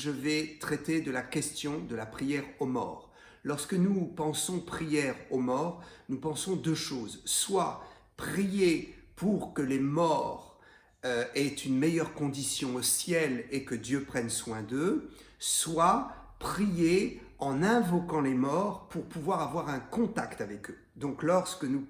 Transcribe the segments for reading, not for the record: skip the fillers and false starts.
je vais traiter de la question de la prière aux morts. Lorsque nous pensons prière aux morts, nous pensons deux choses. Soit prier pour que les morts aient une meilleure condition au ciel et que Dieu prenne soin d'eux, soit prier en invoquant les morts pour pouvoir avoir un contact avec eux. Donc lorsque nous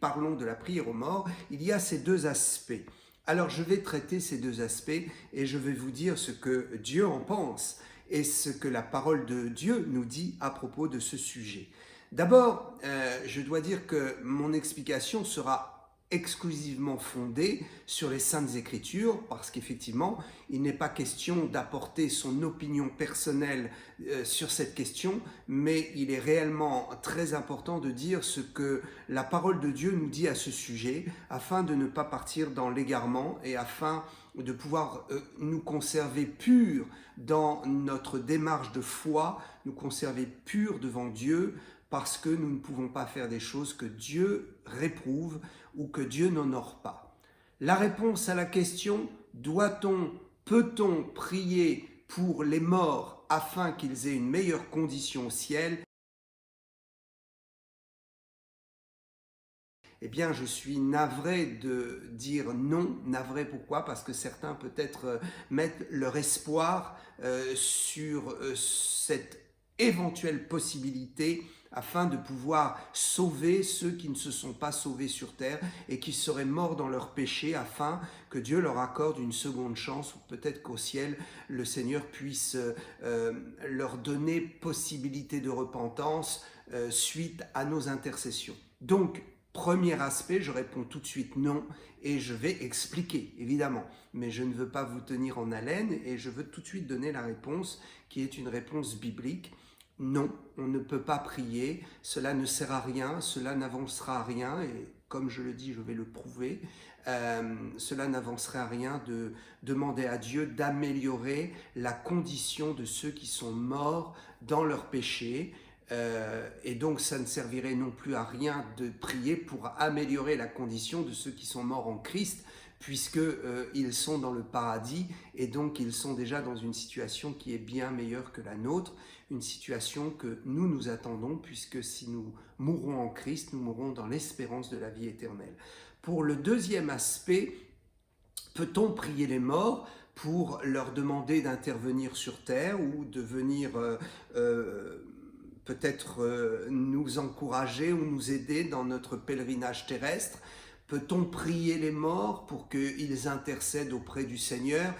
parlons de la prière aux morts, il y a ces deux aspects. Alors je vais traiter ces deux aspects et je vais vous dire ce que Dieu en pense et ce que la parole de Dieu nous dit à propos de ce sujet. D'abord, je dois dire que mon explication sera exclusivement fondée sur les Saintes Écritures, parce qu'effectivement, il n'est pas question d'apporter son opinion personnelle sur cette question, mais il est réellement très important de dire ce que la parole de Dieu nous dit à ce sujet, afin de ne pas partir dans l'égarement et afin de pouvoir nous conserver purs dans notre démarche de foi, nous conserver purs devant Dieu, parce que nous ne pouvons pas faire des choses que Dieu réprouve ou que Dieu n'honore pas. La réponse à la question « peut-on prier pour les morts afin qu'ils aient une meilleure condition au ciel ?» Eh bien, je suis navré de dire non. Navré pourquoi? Parce que certains peut-être mettent leur espoir sur cette éventuelle possibilité afin de pouvoir sauver ceux qui ne se sont pas sauvés sur terre et qui seraient morts dans leur péché, afin que Dieu leur accorde une seconde chance, ou peut-être qu'au ciel, le Seigneur puisse leur donner possibilité de repentance suite à nos intercessions. Donc, premier aspect, je réponds tout de suite non et je vais expliquer, évidemment. Mais je ne veux pas vous tenir en haleine et je veux tout de suite donner la réponse qui est une réponse biblique. Non, on ne peut pas prier, cela ne sert à rien, cela n'avancera à rien, et comme je le dis, je vais le prouver, cela n'avancerait à rien de demander à Dieu d'améliorer la condition de ceux qui sont morts dans leur péché, et donc ça ne servirait non plus à rien de prier pour améliorer la condition de ceux qui sont morts en Christ, puisqu'ils sont dans le paradis et donc ils sont déjà dans une situation qui est bien meilleure que la nôtre, une situation que nous attendons, puisque si nous mourons en Christ, nous mourrons dans l'espérance de la vie éternelle. Pour le deuxième aspect, peut-on prier les morts pour leur demander d'intervenir sur terre ou de venir peut-être nous encourager ou nous aider dans notre pèlerinage terrestre? Peut-on prier les morts pour qu'ils intercèdent auprès du Seigneur?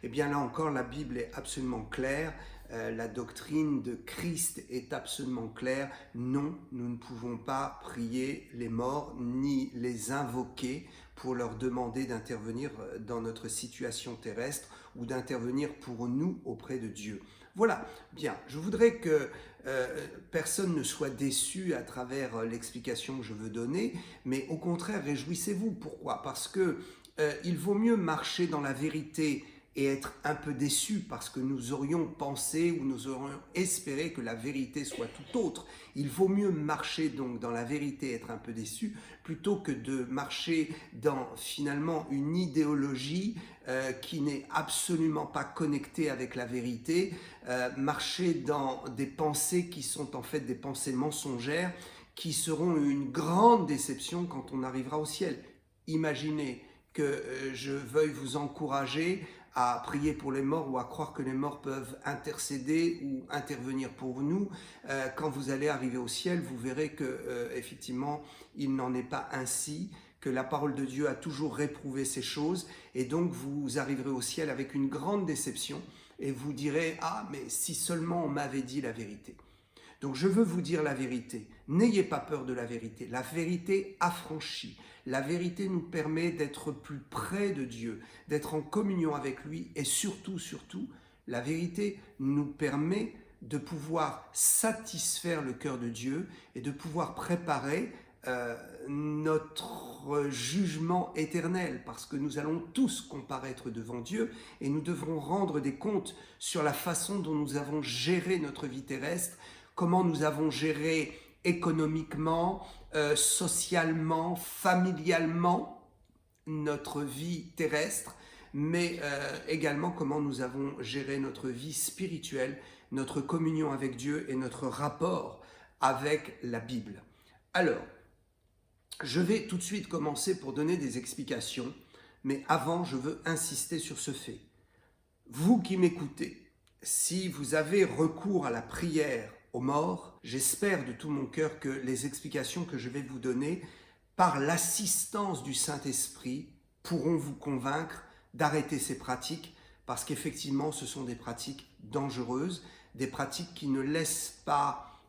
Eh bien là encore, la Bible est absolument claire, la doctrine de Christ est absolument claire. Non, nous ne pouvons pas prier les morts ni les invoquer pour leur demander d'intervenir dans notre situation terrestre ou d'intervenir pour nous auprès de Dieu. Voilà, bien, je voudrais que personne ne soit déçu à travers l'explication que je veux donner, mais au contraire, réjouissez-vous. Pourquoi? Parce que il vaut mieux marcher dans la vérité et être un peu déçu parce que nous aurions pensé ou nous aurions espéré que la vérité soit tout autre. Il vaut mieux marcher donc dans la vérité et être un peu déçu plutôt que de marcher dans finalement une idéologie qui n'est absolument pas connectée avec la vérité, marcher dans des pensées qui sont en fait des pensées mensongères qui seront une grande déception quand on arrivera au ciel. Imaginez que je veuille vous encourager à prier pour les morts ou à croire que les morts peuvent intercéder ou intervenir pour nous. Quand vous allez arriver au ciel, vous verrez que effectivement, il n'en est pas ainsi, que la parole de Dieu a toujours réprouvé ces choses, et donc vous arriverez au ciel avec une grande déception et vous direz « Ah, mais si seulement on m'avait dit la vérité ». Donc je veux vous dire la vérité, n'ayez pas peur de la vérité affranchit. La vérité nous permet d'être plus près de Dieu, d'être en communion avec lui, et surtout, la vérité nous permet de pouvoir satisfaire le cœur de Dieu et de pouvoir préparer notre jugement éternel, parce que nous allons tous comparaître devant Dieu et nous devrons rendre des comptes sur la façon dont nous avons géré notre vie terrestre, comment nous avons géré économiquement, socialement, familialement notre vie terrestre, mais également comment nous avons géré notre vie spirituelle, notre communion avec Dieu et notre rapport avec la Bible. Alors, je vais tout de suite commencer pour donner des explications, mais avant, je veux insister sur ce fait. Vous qui m'écoutez, si vous avez recours à la prière aux morts, j'espère de tout mon cœur que les explications que je vais vous donner, par l'assistance du Saint-Esprit, pourront vous convaincre d'arrêter ces pratiques, parce qu'effectivement, ce sont des pratiques dangereuses, des pratiques qui ne laissent pas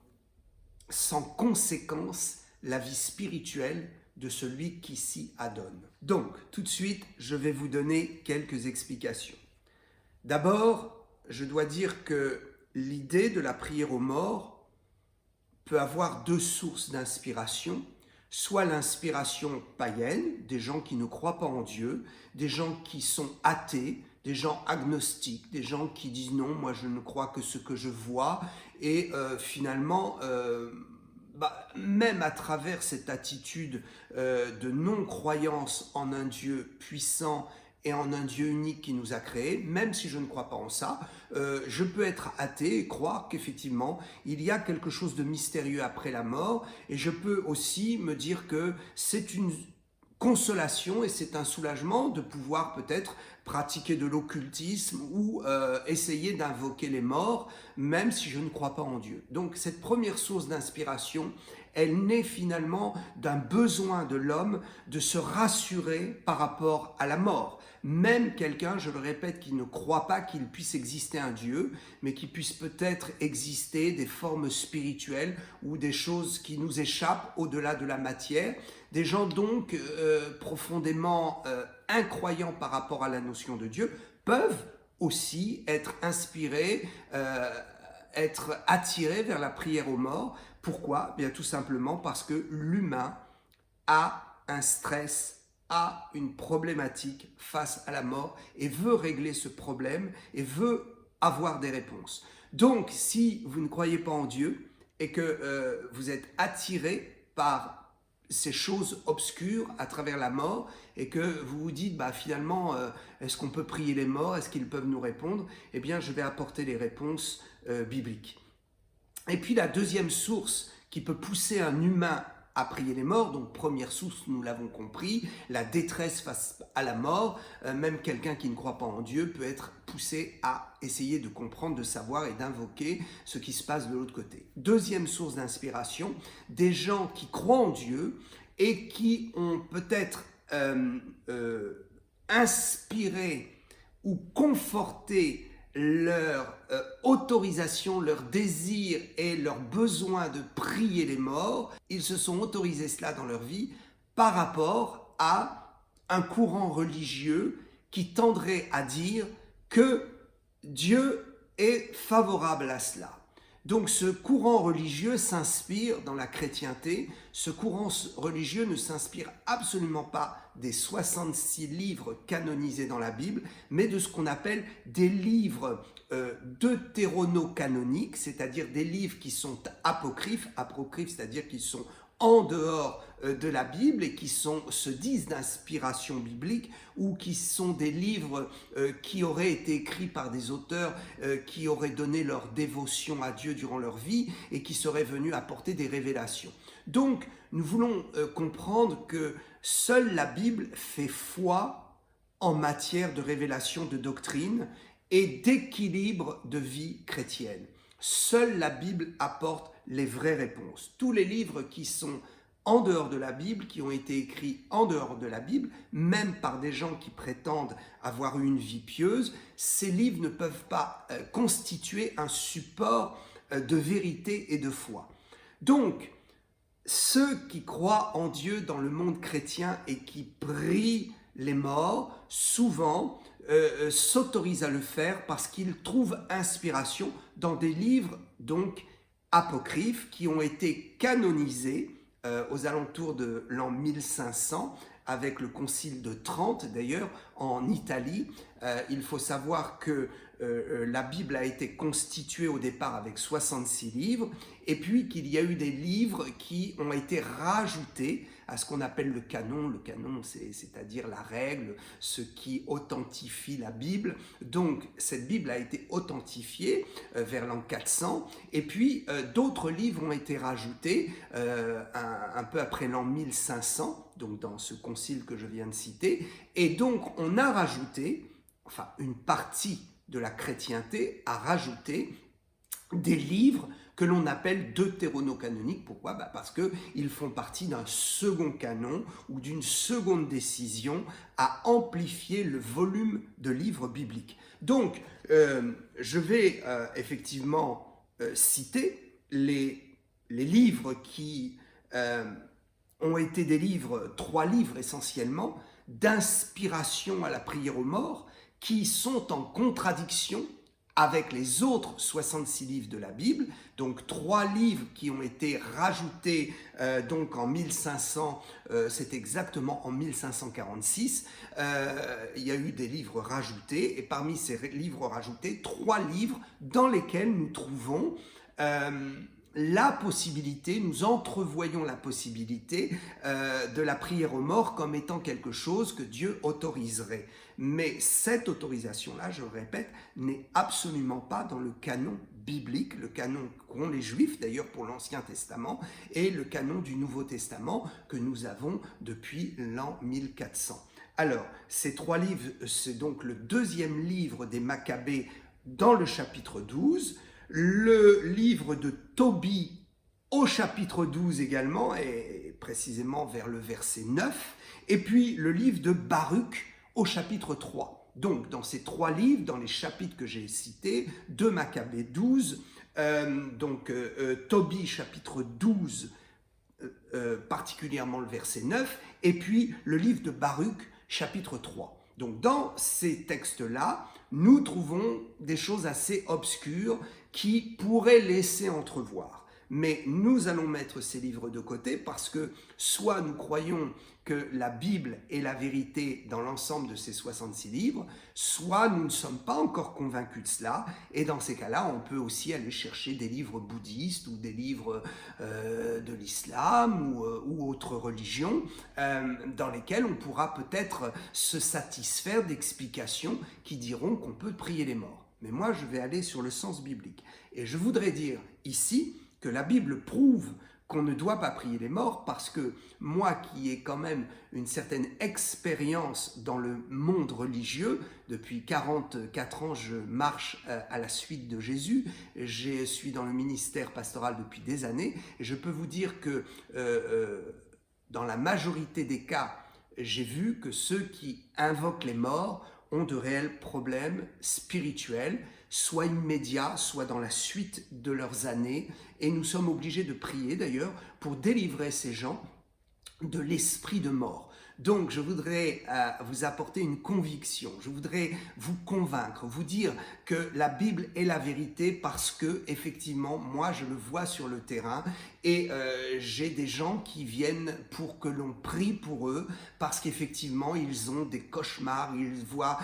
sans conséquence la vie spirituelle de celui qui s'y adonne. Donc, tout de suite, je vais vous donner quelques explications. D'abord, je dois dire que l'idée de la prière aux morts peut avoir deux sources d'inspiration, soit l'inspiration païenne, des gens qui ne croient pas en Dieu, des gens qui sont athées, des gens agnostiques, des gens qui disent non, moi je ne crois que ce que je vois, et finalement, même à travers cette attitude de non-croyance en un Dieu puissant et en un Dieu unique qui nous a créés, même si je ne crois pas en ça, je peux être athée et croire qu'effectivement, il y a quelque chose de mystérieux après la mort, et je peux aussi me dire que c'est une consolation et c'est un soulagement de pouvoir peut-être pratiquer de l'occultisme ou essayer d'invoquer les morts, même si je ne crois pas en Dieu. Donc cette première source d'inspiration, elle naît finalement d'un besoin de l'homme de se rassurer par rapport à la mort. Même quelqu'un, je le répète, qui ne croit pas qu'il puisse exister un Dieu, mais qu'il puisse peut-être exister des formes spirituelles ou des choses qui nous échappent au-delà de la matière. Des gens donc profondément incroyants par rapport à la notion de Dieu peuvent aussi être inspirés, être attirés vers la prière aux morts. Pourquoi? Bien tout simplement parce que l'humain a un stress, a une problématique face à la mort et veut régler ce problème et veut avoir des réponses. Donc, si vous ne croyez pas en Dieu et que vous êtes attiré par ces choses obscures à travers la mort et que vous vous dites finalement est-ce qu'on peut prier les morts, est-ce qu'ils peuvent nous répondre? Eh bien je vais apporter les réponses bibliques. Et puis la deuxième source qui peut pousser un humain à prier les morts, donc première source, nous l'avons compris, la détresse face à la mort, même quelqu'un qui ne croit pas en Dieu peut être poussé à essayer de comprendre, de savoir et d'invoquer ce qui se passe de l'autre côté. Deuxième source d'inspiration, des gens qui croient en Dieu et qui ont peut-être inspiré ou conforté leur autorisation, leur désir et leur besoin de prier les morts, ils se sont autorisés cela dans leur vie par rapport à un courant religieux qui tendrait à dire que Dieu est favorable à cela. Donc ce courant religieux s'inspire dans la chrétienté, ce courant religieux ne s'inspire absolument pas des 66 livres canonisés dans la Bible, mais de ce qu'on appelle des livres deutérono-canoniques, c'est-à-dire des livres qui sont apocryphes, c'est-à-dire qui sont en dehors de la Bible et qui se disent d'inspiration biblique ou qui sont des livres qui auraient été écrits par des auteurs qui auraient donné leur dévotion à Dieu durant leur vie et qui seraient venus apporter des révélations. Donc, nous voulons comprendre que seule la Bible fait foi en matière de révélation de doctrine et d'équilibre de vie chrétienne. Seule la Bible apporte les vraies réponses. Tous les livres qui sont en dehors de la Bible, qui ont été écrits en dehors de la Bible, même par des gens qui prétendent avoir eu une vie pieuse, ces livres ne peuvent pas constituer un support de vérité et de foi. Donc, ceux qui croient en Dieu dans le monde chrétien et qui prient les morts, souvent s'autorisent à le faire parce qu'ils trouvent inspiration dans des livres donc apocryphes qui ont été canonisés aux alentours de l'an 1500 avec le concile de Trente d'ailleurs en Italie. Il faut savoir que la Bible a été constituée au départ avec 66 livres, et puis qu'il y a eu des livres qui ont été rajoutés à ce qu'on appelle le canon. Le canon, c'est-à-dire la règle, ce qui authentifie la Bible. Donc, cette Bible a été authentifiée vers l'an 400, et puis d'autres livres ont été rajoutés un peu après l'an 1500, donc dans ce concile que je viens de citer, et donc on a rajouté, enfin une partie de la chrétienté a rajouté des livres que l'on appelle deutérono-canoniques. Pourquoi? Parce qu'ils font partie d'un second canon ou d'une seconde décision à amplifier le volume de livres bibliques. Donc, je vais effectivement citer les livres qui ont été des livres, 3 livres essentiellement, d'inspiration à la prière aux morts, qui sont en contradiction avec les autres 66 livres de la Bible, donc 3 livres qui ont été rajoutés donc en 1500, c'est exactement en 1546, il y a eu des livres rajoutés, et parmi ces livres rajoutés, 3 livres dans lesquels nous trouvons la possibilité, nous entrevoyons la possibilité de la prière aux morts comme étant quelque chose que Dieu autoriserait. Mais cette autorisation-là, je le répète, n'est absolument pas dans le canon biblique, le canon qu'ont les Juifs d'ailleurs pour l'Ancien Testament, et le canon du Nouveau Testament que nous avons depuis l'an 1400. Alors, ces 3 livres, c'est donc le 2e livre des Maccabées dans le chapitre 12, le livre de Tobie au chapitre 12 également, et précisément vers le verset 9, et puis le livre de Baruch au chapitre 3. Donc, dans ces 3 livres, dans les chapitres que j'ai cités, de Maccabée 12, Tobie chapitre 12, particulièrement le verset 9, et puis le livre de Baruch chapitre 3. Donc, dans ces textes-là, nous trouvons des choses assez obscures qui pourraient laisser entrevoir. Mais nous allons mettre ces livres de côté parce que soit nous croyons que la Bible est la vérité dans l'ensemble de ces 66 livres, soit nous ne sommes pas encore convaincus de cela, et dans ces cas-là, on peut aussi aller chercher des livres bouddhistes ou des livres de l'islam ou autres religions dans lesquels on pourra peut-être se satisfaire d'explications qui diront qu'on peut prier les morts. Mais moi, je vais aller sur le sens biblique. Et je voudrais dire ici que la Bible prouve qu'on ne doit pas prier les morts parce que moi qui ai quand même une certaine expérience dans le monde religieux, depuis 44 ans je marche à la suite de Jésus, je suis dans le ministère pastoral depuis des années et je peux vous dire que dans la majorité des cas, j'ai vu que ceux qui invoquent les morts ont de réels problèmes spirituels, soit immédiats, soit dans la suite de leurs années. Et nous sommes obligés de prier d'ailleurs pour délivrer ces gens de l'esprit de mort. Donc, je voudrais vous apporter une conviction, je voudrais vous convaincre, vous dire que la Bible est la vérité parce que, effectivement, moi, je le vois sur le terrain et j'ai des gens qui viennent pour que l'on prie pour eux parce qu'effectivement, ils ont des cauchemars, ils voient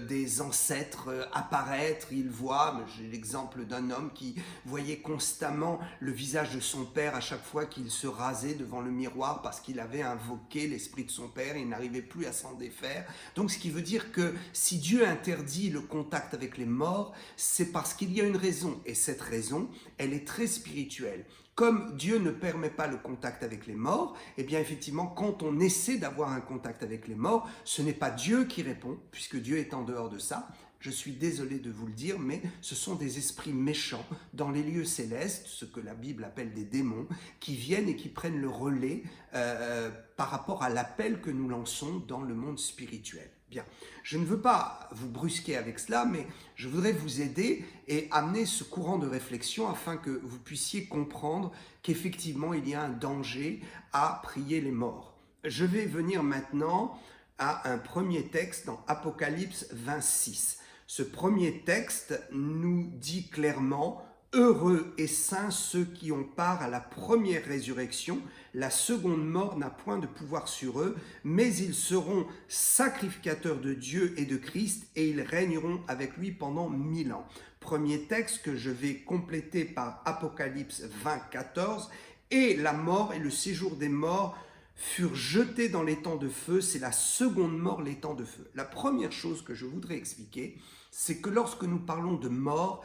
des ancêtres apparaître, ils voient, j'ai l'exemple d'un homme qui voyait constamment le visage de son père à chaque fois qu'il se rasait devant le miroir parce qu'il avait invoqué l'esprit de son père, il n'arrivait plus à s'en défaire. Donc ce qui veut dire que si Dieu interdit le contact avec les morts, c'est parce qu'il y a une raison, et cette raison, elle est très spirituelle. Comme Dieu ne permet pas le contact avec les morts, eh bien effectivement, quand on essaie d'avoir un contact avec les morts, ce n'est pas Dieu qui répond, puisque Dieu est en dehors de ça. Je suis désolé de vous le dire, mais ce sont des esprits méchants dans les lieux célestes, ce que la Bible appelle des démons, qui viennent et qui prennent le relais par rapport à l'appel que nous lançons dans le monde spirituel. Bien, je ne veux pas vous brusquer avec cela, mais je voudrais vous aider et amener ce courant de réflexion afin que vous puissiez comprendre qu'effectivement il y a un danger à prier les morts. Je vais venir maintenant à un premier texte dans Apocalypse 26. Ce premier texte nous dit clairement Heureux et saints ceux qui ont part à la première résurrection. La seconde mort n'a point de pouvoir sur eux, mais ils seront sacrificateurs de Dieu et de Christ, et ils régneront avec lui pendant 1000 ans. Premier texte que je vais compléter par Apocalypse 20, 14. Et la mort et le séjour des morts furent jetés dans l'étang de feu. C'est la seconde mort, l'étang de feu. La première chose que je voudrais expliquer, c'est que lorsque nous parlons de mort,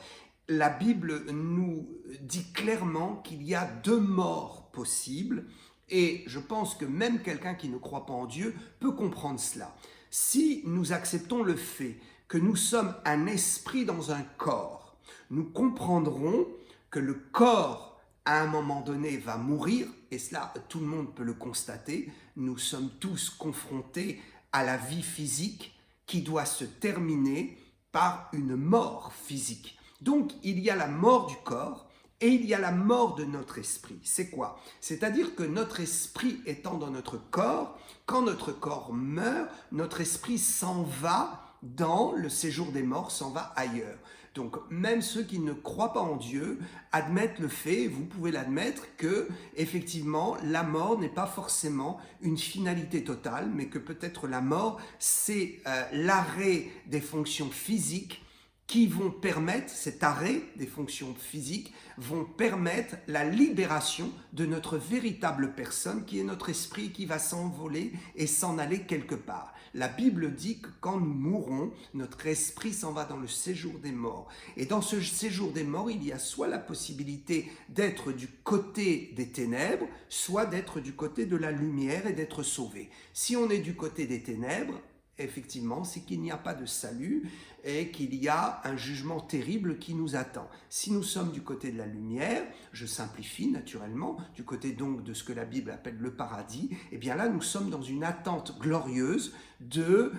la Bible nous dit clairement qu'il y a deux morts possibles, et je pense que même quelqu'un qui ne croit pas en Dieu peut comprendre cela. Si nous acceptons le fait que nous sommes un esprit dans un corps, nous comprendrons que le corps, à un moment donné, va mourir, et cela, tout le monde peut le constater. Nous sommes tous confrontés à la vie physique qui doit se terminer par une mort physique. Donc, il y a la mort du corps et il y a la mort de notre esprit. C'est quoi? C'est-à-dire que notre esprit étant dans notre corps, quand notre corps meurt, notre esprit s'en va dans le séjour des morts, s'en va ailleurs. Donc, même ceux qui ne croient pas en Dieu admettent le fait, vous pouvez l'admettre, que effectivement, la mort n'est pas forcément une finalité totale, mais que peut-être la mort, c'est l'arrêt des fonctions physiques qui vont permettre, cet arrêt des fonctions physiques, vont permettre la libération de notre véritable personne, qui est notre esprit, qui va s'envoler et s'en aller quelque part. La Bible dit que quand nous mourrons, notre esprit s'en va dans le séjour des morts. Et dans ce séjour des morts, il y a soit la possibilité d'être du côté des ténèbres, soit d'être du côté de la lumière et d'être sauvé. Si on est du côté des ténèbres, effectivement, c'est qu'il n'y a pas de salut et qu'il y a un jugement terrible qui nous attend. Si nous sommes du côté de la lumière, je simplifie naturellement, du côté donc de ce que la Bible appelle le paradis, eh bien là, nous sommes dans une attente glorieuse de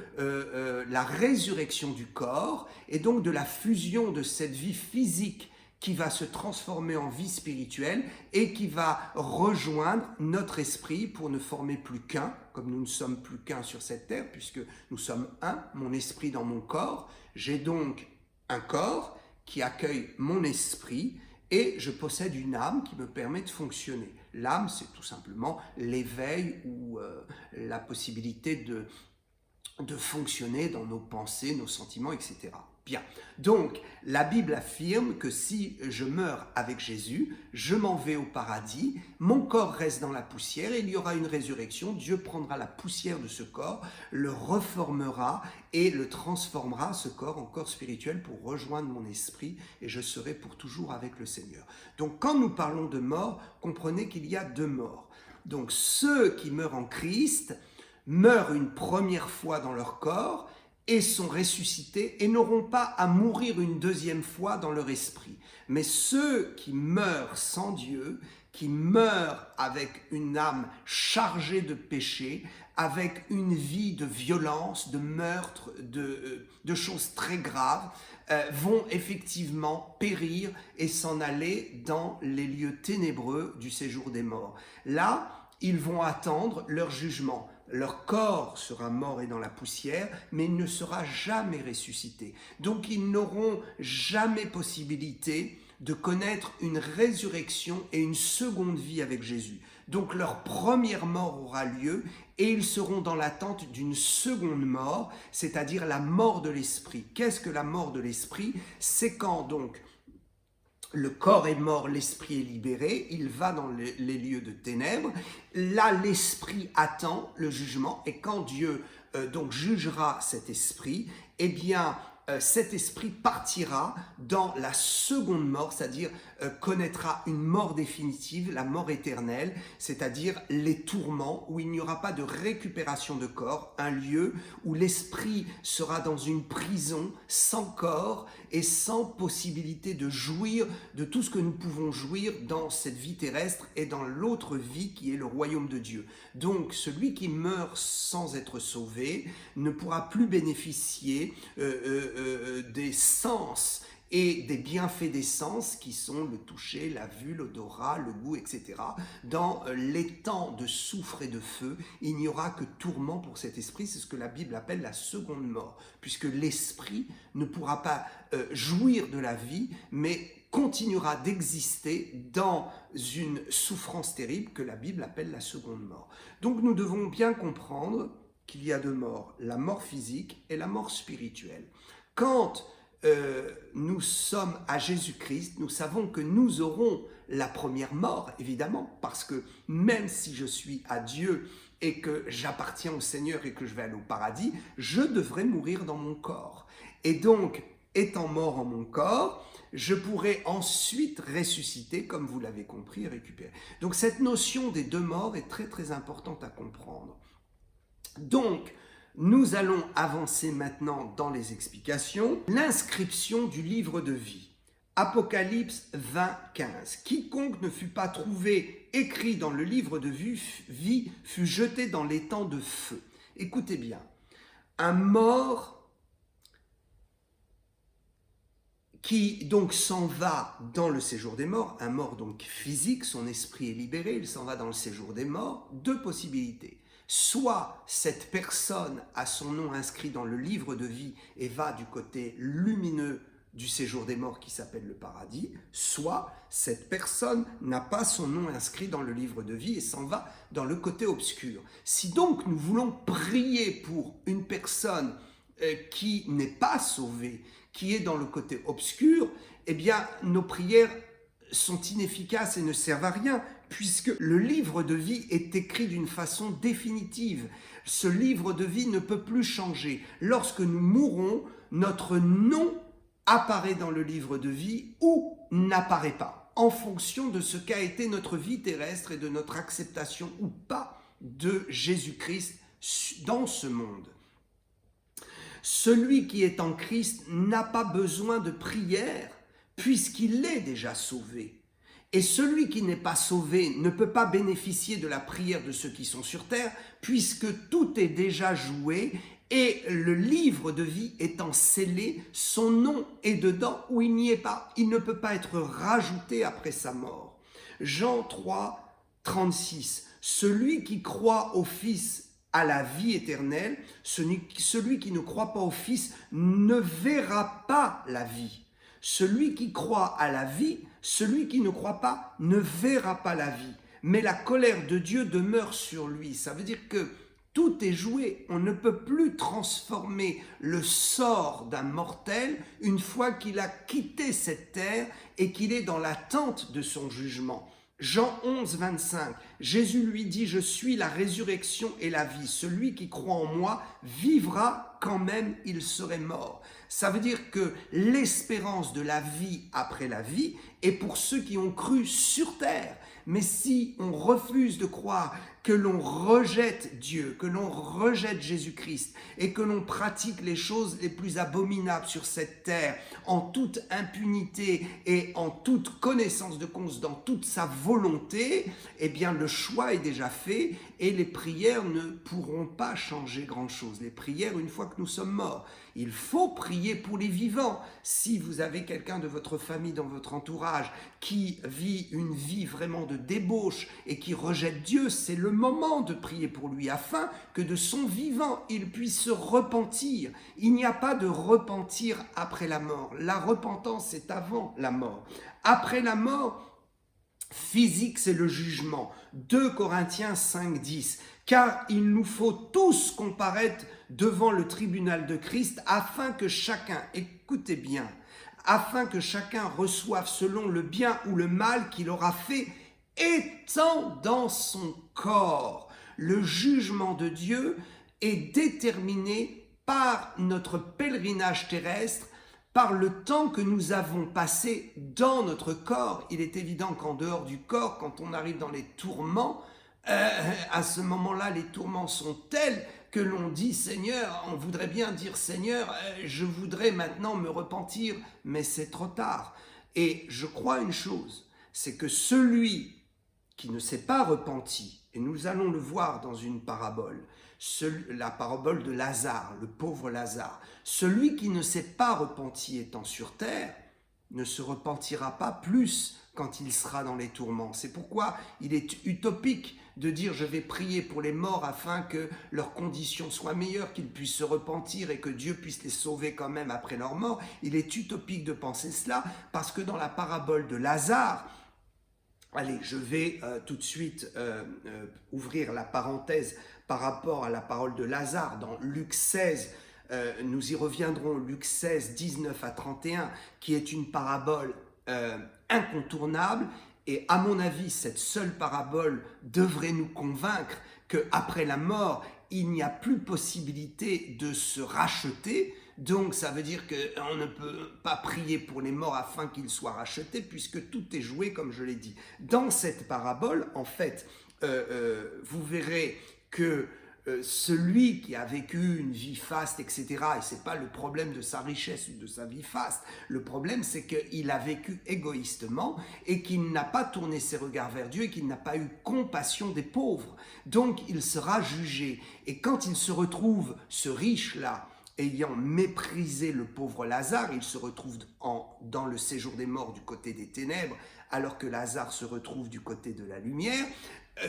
la résurrection du corps et donc de la fusion de cette vie physique qui va se transformer en vie spirituelle et qui va rejoindre notre esprit pour ne former plus qu'un, comme nous ne sommes plus qu'un sur cette terre, puisque nous sommes un, mon esprit dans mon corps. J'ai donc un corps qui accueille mon esprit et je possède une âme qui me permet de fonctionner. L'âme, c'est tout simplement l'éveil ou la possibilité de fonctionner dans nos pensées, nos sentiments, etc. Bien, donc la Bible affirme que si je meurs avec Jésus, je m'en vais au paradis, mon corps reste dans la poussière et il y aura une résurrection. Dieu prendra la poussière de ce corps, le reformera et le transformera, ce corps, en corps spirituel pour rejoindre mon esprit et je serai pour toujours avec le Seigneur. Donc quand nous parlons de mort, comprenez qu'il y a deux morts. Donc ceux qui meurent en Christ meurent une première fois dans leur corps et sont ressuscités et n'auront pas à mourir une deuxième fois dans leur esprit. Mais ceux qui meurent sans Dieu, qui meurent avec une âme chargée de péché, avec une vie de violence, de meurtre, de choses très graves, vont effectivement périr et s'en aller dans les lieux ténébreux du séjour des morts. Là, ils vont attendre leur jugement. Leur corps sera mort et dans la poussière, mais il ne sera jamais ressuscité. Donc ils n'auront jamais possibilité de connaître une résurrection et une seconde vie avec Jésus. Donc leur première mort aura lieu et ils seront dans l'attente d'une seconde mort, c'est-à-dire la mort de l'esprit. Qu'est-ce que la mort de l'esprit? C'est quand donc le corps est mort, l'esprit est libéré, il va dans les lieux de ténèbres. Là, l'esprit attend le jugement et quand Dieu donc jugera cet esprit, eh bien, cet esprit partira dans la seconde mort, c'est-à-dire connaîtra une mort définitive, la mort éternelle, c'est-à-dire les tourments où il n'y aura pas de récupération de corps, un lieu où l'esprit sera dans une prison sans corps et sans possibilité de jouir de tout ce que nous pouvons jouir dans cette vie terrestre et dans l'autre vie qui est le royaume de Dieu. Donc celui qui meurt sans être sauvé ne pourra plus bénéficier des sens et des bienfaits des sens qui sont le toucher, la vue, l'odorat, le goût, etc. Dans les temps de soufre et de feu, il n'y aura que tourment pour cet esprit, c'est ce que la Bible appelle la seconde mort, puisque l'esprit ne pourra pas jouir de la vie, mais continuera d'exister dans une souffrance terrible que la Bible appelle la seconde mort. Donc nous devons bien comprendre qu'il y a deux morts, la mort physique et la mort spirituelle. Quand nous sommes à Jésus-Christ, nous savons que nous aurons la première mort, évidemment, parce que même si je suis à Dieu et que j'appartiens au Seigneur et que je vais aller au paradis, je devrais mourir dans mon corps. Et donc, étant mort en mon corps, je pourrai ensuite ressusciter, comme vous l'avez compris, et récupérer. Donc cette notion des deux morts est très très importante à comprendre. Donc, nous allons avancer maintenant dans les explications. L'inscription du livre de vie. Apocalypse 20, 15. Quiconque ne fut pas trouvé écrit dans le livre de vie fut jeté dans l'étang de feu. Écoutez bien, un mort qui donc s'en va dans le séjour des morts, un mort donc physique, son esprit est libéré, il s'en va dans le séjour des morts, deux possibilités. Soit cette personne a son nom inscrit dans le livre de vie et va du côté lumineux du séjour des morts qui s'appelle le paradis, soit cette personne n'a pas son nom inscrit dans le livre de vie et s'en va dans le côté obscur. Si donc nous voulons prier pour une personne qui n'est pas sauvée, qui est dans le côté obscur, eh bien nos prières sont inefficaces et ne servent à rien, puisque le livre de vie est écrit d'une façon définitive. Ce livre de vie ne peut plus changer. Lorsque nous mourrons, notre nom apparaît dans le livre de vie ou n'apparaît pas, en fonction de ce qu'a été notre vie terrestre et de notre acceptation ou pas de Jésus-Christ dans ce monde. Celui qui est en Christ n'a pas besoin de prière, puisqu'il est déjà sauvé. Et celui qui n'est pas sauvé ne peut pas bénéficier de la prière de ceux qui sont sur terre, puisque tout est déjà joué et le livre de vie étant scellé, son nom est dedans ou il n'y est pas. Il ne peut pas être rajouté après sa mort. Jean 3, 36. Celui qui croit au Fils à la vie éternelle, celui qui ne croit pas au Fils ne verra pas la vie. Celui qui croit à la vie, celui qui ne croit pas, ne verra pas la vie. Mais la colère de Dieu demeure sur lui. Ça veut dire que tout est joué. On ne peut plus transformer le sort d'un mortel une fois qu'il a quitté cette terre et qu'il est dans l'attente de son jugement. Jean 11, 25, Jésus lui dit « Je suis la résurrection et la vie. Celui qui croit en moi vivra quand même il serait mort. » Ça veut dire que l'espérance de la vie après la vie est pour ceux qui ont cru sur terre. Mais si on refuse de croire, que l'on rejette Dieu, que l'on rejette Jésus-Christ et que l'on pratique les choses les plus abominables sur cette terre en toute impunité et en toute connaissance de cause, dans toute sa volonté, eh bien le choix est déjà fait et les prières ne pourront pas changer grand-chose. Les prières une fois que nous sommes morts. Il faut prier pour les vivants. Si vous avez quelqu'un de votre famille, dans votre entourage, qui vit une vie vraiment de débauche et qui rejette Dieu, c'est le moment de prier pour lui afin que de son vivant, il puisse se repentir. Il n'y a pas de repentir après la mort. La repentance, c'est avant la mort. Après la mort physique, c'est le jugement. 2 Corinthiens 5, 10. Car il nous faut tous comparaître devant le tribunal de Christ afin que chacun, écoutez bien, afin que chacun reçoive selon le bien ou le mal qu'il aura fait étant dans son corps. Le jugement de Dieu est déterminé par notre pèlerinage terrestre, par le temps que nous avons passé dans notre corps. Il est évident qu'en dehors du corps, quand on arrive dans les tourments, à ce moment-là, les tourments sont tels que l'on dit « Seigneur », on voudrait bien dire « Seigneur, je voudrais maintenant me repentir », mais c'est trop tard. Et je crois une chose, c'est que celui qui ne s'est pas repenti, et nous allons le voir dans une parabole, la parabole de Lazare, le pauvre Lazare, celui qui ne s'est pas repenti étant sur terre, ne se repentira pas plus quand il sera dans les tourments. C'est pourquoi il est utopique de dire je vais prier pour les morts afin que leurs conditions soient meilleures, qu'ils puissent se repentir et que Dieu puisse les sauver quand même après leur mort. Il est utopique de penser cela parce que dans la parabole de Lazare, allez, je vais tout de suite ouvrir la parenthèse par rapport à la parole de Lazare dans Luc 16. Nous y reviendrons, Luc 16, 19 à 31, qui est une parabole incontournable. Et à mon avis, cette seule parabole devrait nous convaincre qu'après la mort, il n'y a plus possibilité de se racheter. Donc ça veut dire qu'on ne peut pas prier pour les morts afin qu'ils soient rachetés, puisque tout est joué, comme je l'ai dit. Dans cette parabole, en fait, vous verrez que celui qui a vécu une vie faste, etc., et ce n'est pas le problème de sa richesse ou de sa vie faste, le problème c'est qu'il a vécu égoïstement et qu'il n'a pas tourné ses regards vers Dieu et qu'il n'a pas eu compassion des pauvres. Donc il sera jugé. Et quand il se retrouve, ce riche-là, ayant méprisé le pauvre Lazare, il se retrouve dans le séjour des morts du côté des ténèbres, alors que Lazare se retrouve du côté de la lumière.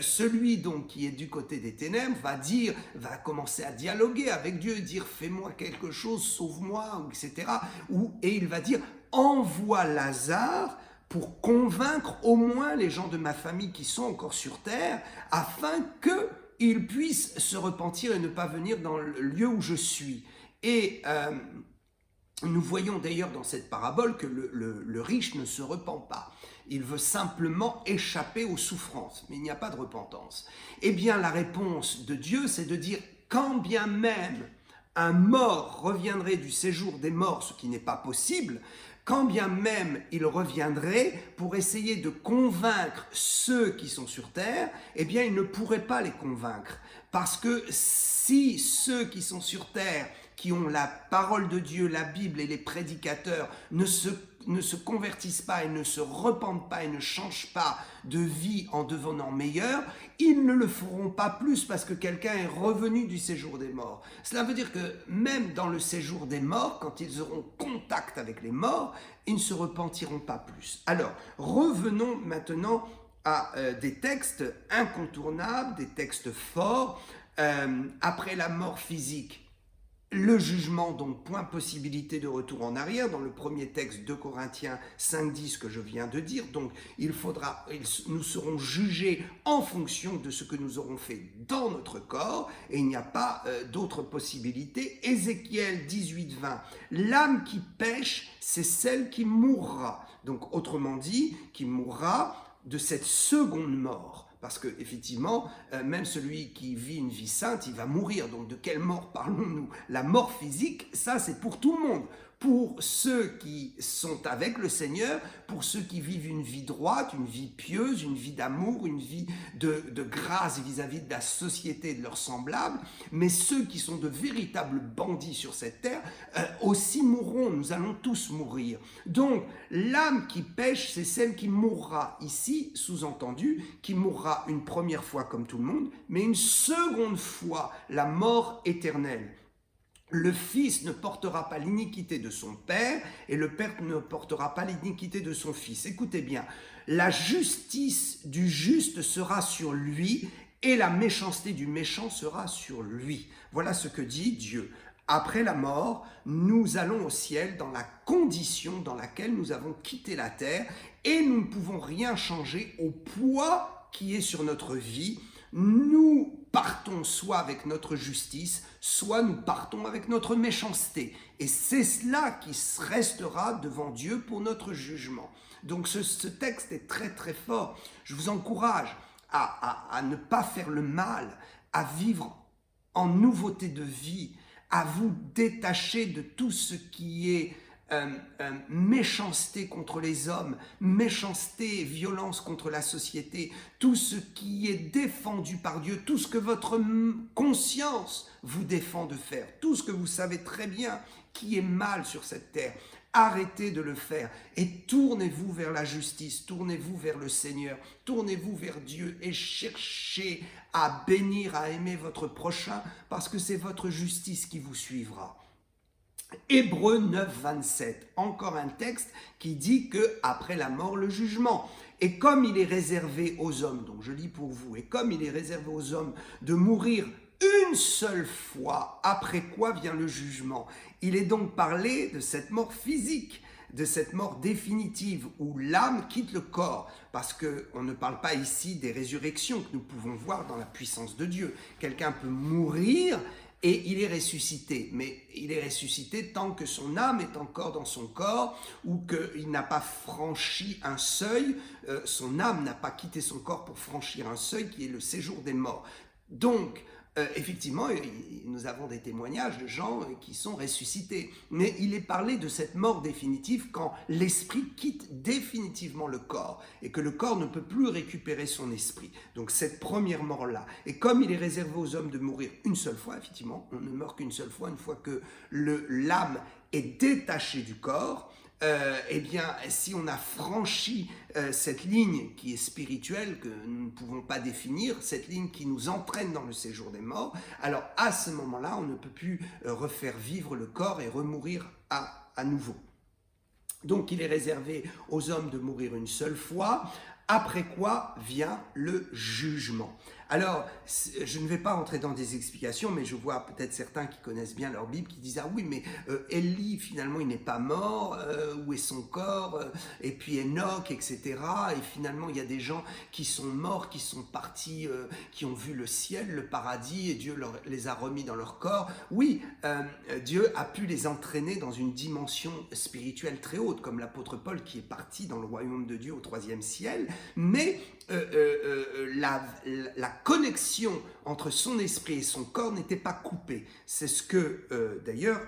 Celui donc qui est du côté des ténèbres va commencer à dialoguer avec Dieu, dire fais-moi quelque chose, sauve-moi, etc. Et il va dire envoie Lazare pour convaincre au moins les gens de ma famille qui sont encore sur terre, afin qu'ils puissent se repentir et ne pas venir dans le lieu où je suis. Et nous voyons d'ailleurs dans cette parabole que le riche ne se repent pas. Il veut simplement échapper aux souffrances, mais il n'y a pas de repentance. Eh bien, la réponse de Dieu, c'est de dire, quand bien même un mort reviendrait du séjour des morts, ce qui n'est pas possible, quand bien même il reviendrait pour essayer de convaincre ceux qui sont sur terre, eh bien, il ne pourrait pas les convaincre. Parce que si ceux qui sont sur terre, qui ont la parole de Dieu, la Bible et les prédicateurs ne se convertissent pas et ne se repentent pas et ne changent pas de vie en devenant meilleurs, ils ne le feront pas plus parce que quelqu'un est revenu du séjour des morts. Cela veut dire que même dans le séjour des morts, quand ils auront contact avec les morts, ils ne se repentiront pas plus. Alors, revenons maintenant à des textes incontournables, des textes forts. Après la mort physique, le jugement, donc point possibilité de retour en arrière, dans le premier texte de Corinthiens 5.10 que je viens de dire. Donc nous serons jugés en fonction de ce que nous aurons fait dans notre corps, et il n'y a pas d'autre possibilité. Ézéchiel 18.20, l'âme qui pêche, c'est celle qui mourra. Donc autrement dit, qui mourra de cette seconde mort. Parce que effectivement, même celui qui vit une vie sainte, il va mourir. Donc de quelle mort parlons-nous? La mort physique, ça c'est pour tout le monde. Pour ceux qui sont avec le Seigneur, pour ceux qui vivent une vie droite, une vie pieuse, une vie d'amour, une vie de grâce vis-à-vis de la société et de leurs semblables, mais ceux qui sont de véritables bandits sur cette terre aussi mourront, nous allons tous mourir. Donc l'âme qui pêche, c'est celle qui mourra ici, sous-entendu, qui mourra une première fois comme tout le monde, mais une seconde fois la mort éternelle. Le fils ne portera pas l'iniquité de son père et le père ne portera pas l'iniquité de son fils. Écoutez bien, la justice du juste sera sur lui et la méchanceté du méchant sera sur lui. Voilà ce que dit Dieu. Après la mort, nous allons au ciel dans la condition dans laquelle nous avons quitté la terre et nous ne pouvons rien changer au poids qui est sur notre vie. Nous partons soit avec notre justice, soit nous partons avec notre méchanceté. Et c'est cela qui restera devant Dieu pour notre jugement. Donc ce texte est très très fort. Je vous encourage à ne pas faire le mal, à vivre en nouveauté de vie, à vous détacher de tout ce qui est méchanceté contre les hommes, méchanceté et violence contre la société, tout ce qui est défendu par Dieu, tout ce que votre conscience vous défend de faire, tout ce que vous savez très bien qui est mal sur cette terre. Arrêtez de le faire et tournez-vous vers la justice, tournez-vous vers le Seigneur, tournez-vous vers Dieu et cherchez à bénir, à aimer votre prochain parce que c'est votre justice qui vous suivra. Hébreux 9, 27, encore un texte qui dit que après la mort, le jugement. Et comme il est réservé aux hommes, donc je lis pour vous, et comme il est réservé aux hommes de mourir une seule fois, après quoi vient le jugement. Il est donc parlé de cette mort physique, de cette mort définitive où l'âme quitte le corps, parce qu'on ne parle pas ici des résurrections que nous pouvons voir dans la puissance de Dieu. Quelqu'un peut mourir et il est ressuscité, mais il est ressuscité tant que son âme est encore dans son corps ou qu'il n'a pas franchi un seuil, son âme n'a pas quitté son corps pour franchir un seuil qui est le séjour des morts. Donc, effectivement, nous avons des témoignages de gens qui sont ressuscités. Mais il est parlé de cette mort définitive quand l'esprit quitte définitivement le corps et que le corps ne peut plus récupérer son esprit. Donc cette première mort-là. Et comme il est réservé aux hommes de mourir une seule fois, effectivement, on ne meurt qu'une seule fois, une fois que l'âme est détachée du corps, eh bien, si on a franchi cette ligne qui est spirituelle, que nous ne pouvons pas définir, cette ligne qui nous entraîne dans le séjour des morts, alors à ce moment-là, on ne peut plus refaire vivre le corps et remourir à nouveau. Donc, il est réservé aux hommes de mourir une seule fois, après quoi vient le jugement. Alors, je ne vais pas entrer dans des explications, mais je vois peut-être certains qui connaissent bien leur Bible qui disent « Ah oui, mais Élie, finalement, il n'est pas mort, où est son corps ?» Et puis Enoch, etc. Et finalement, il y a des gens qui sont morts, qui sont partis, qui ont vu le ciel, le paradis, et Dieu les a remis dans leur corps. Oui, Dieu a pu les entraîner dans une dimension spirituelle très haute, comme l'apôtre Paul qui est parti dans le royaume de Dieu au 3e ciel, mais la connexion entre son esprit et son corps n'était pas coupée. C'est ce que, d'ailleurs,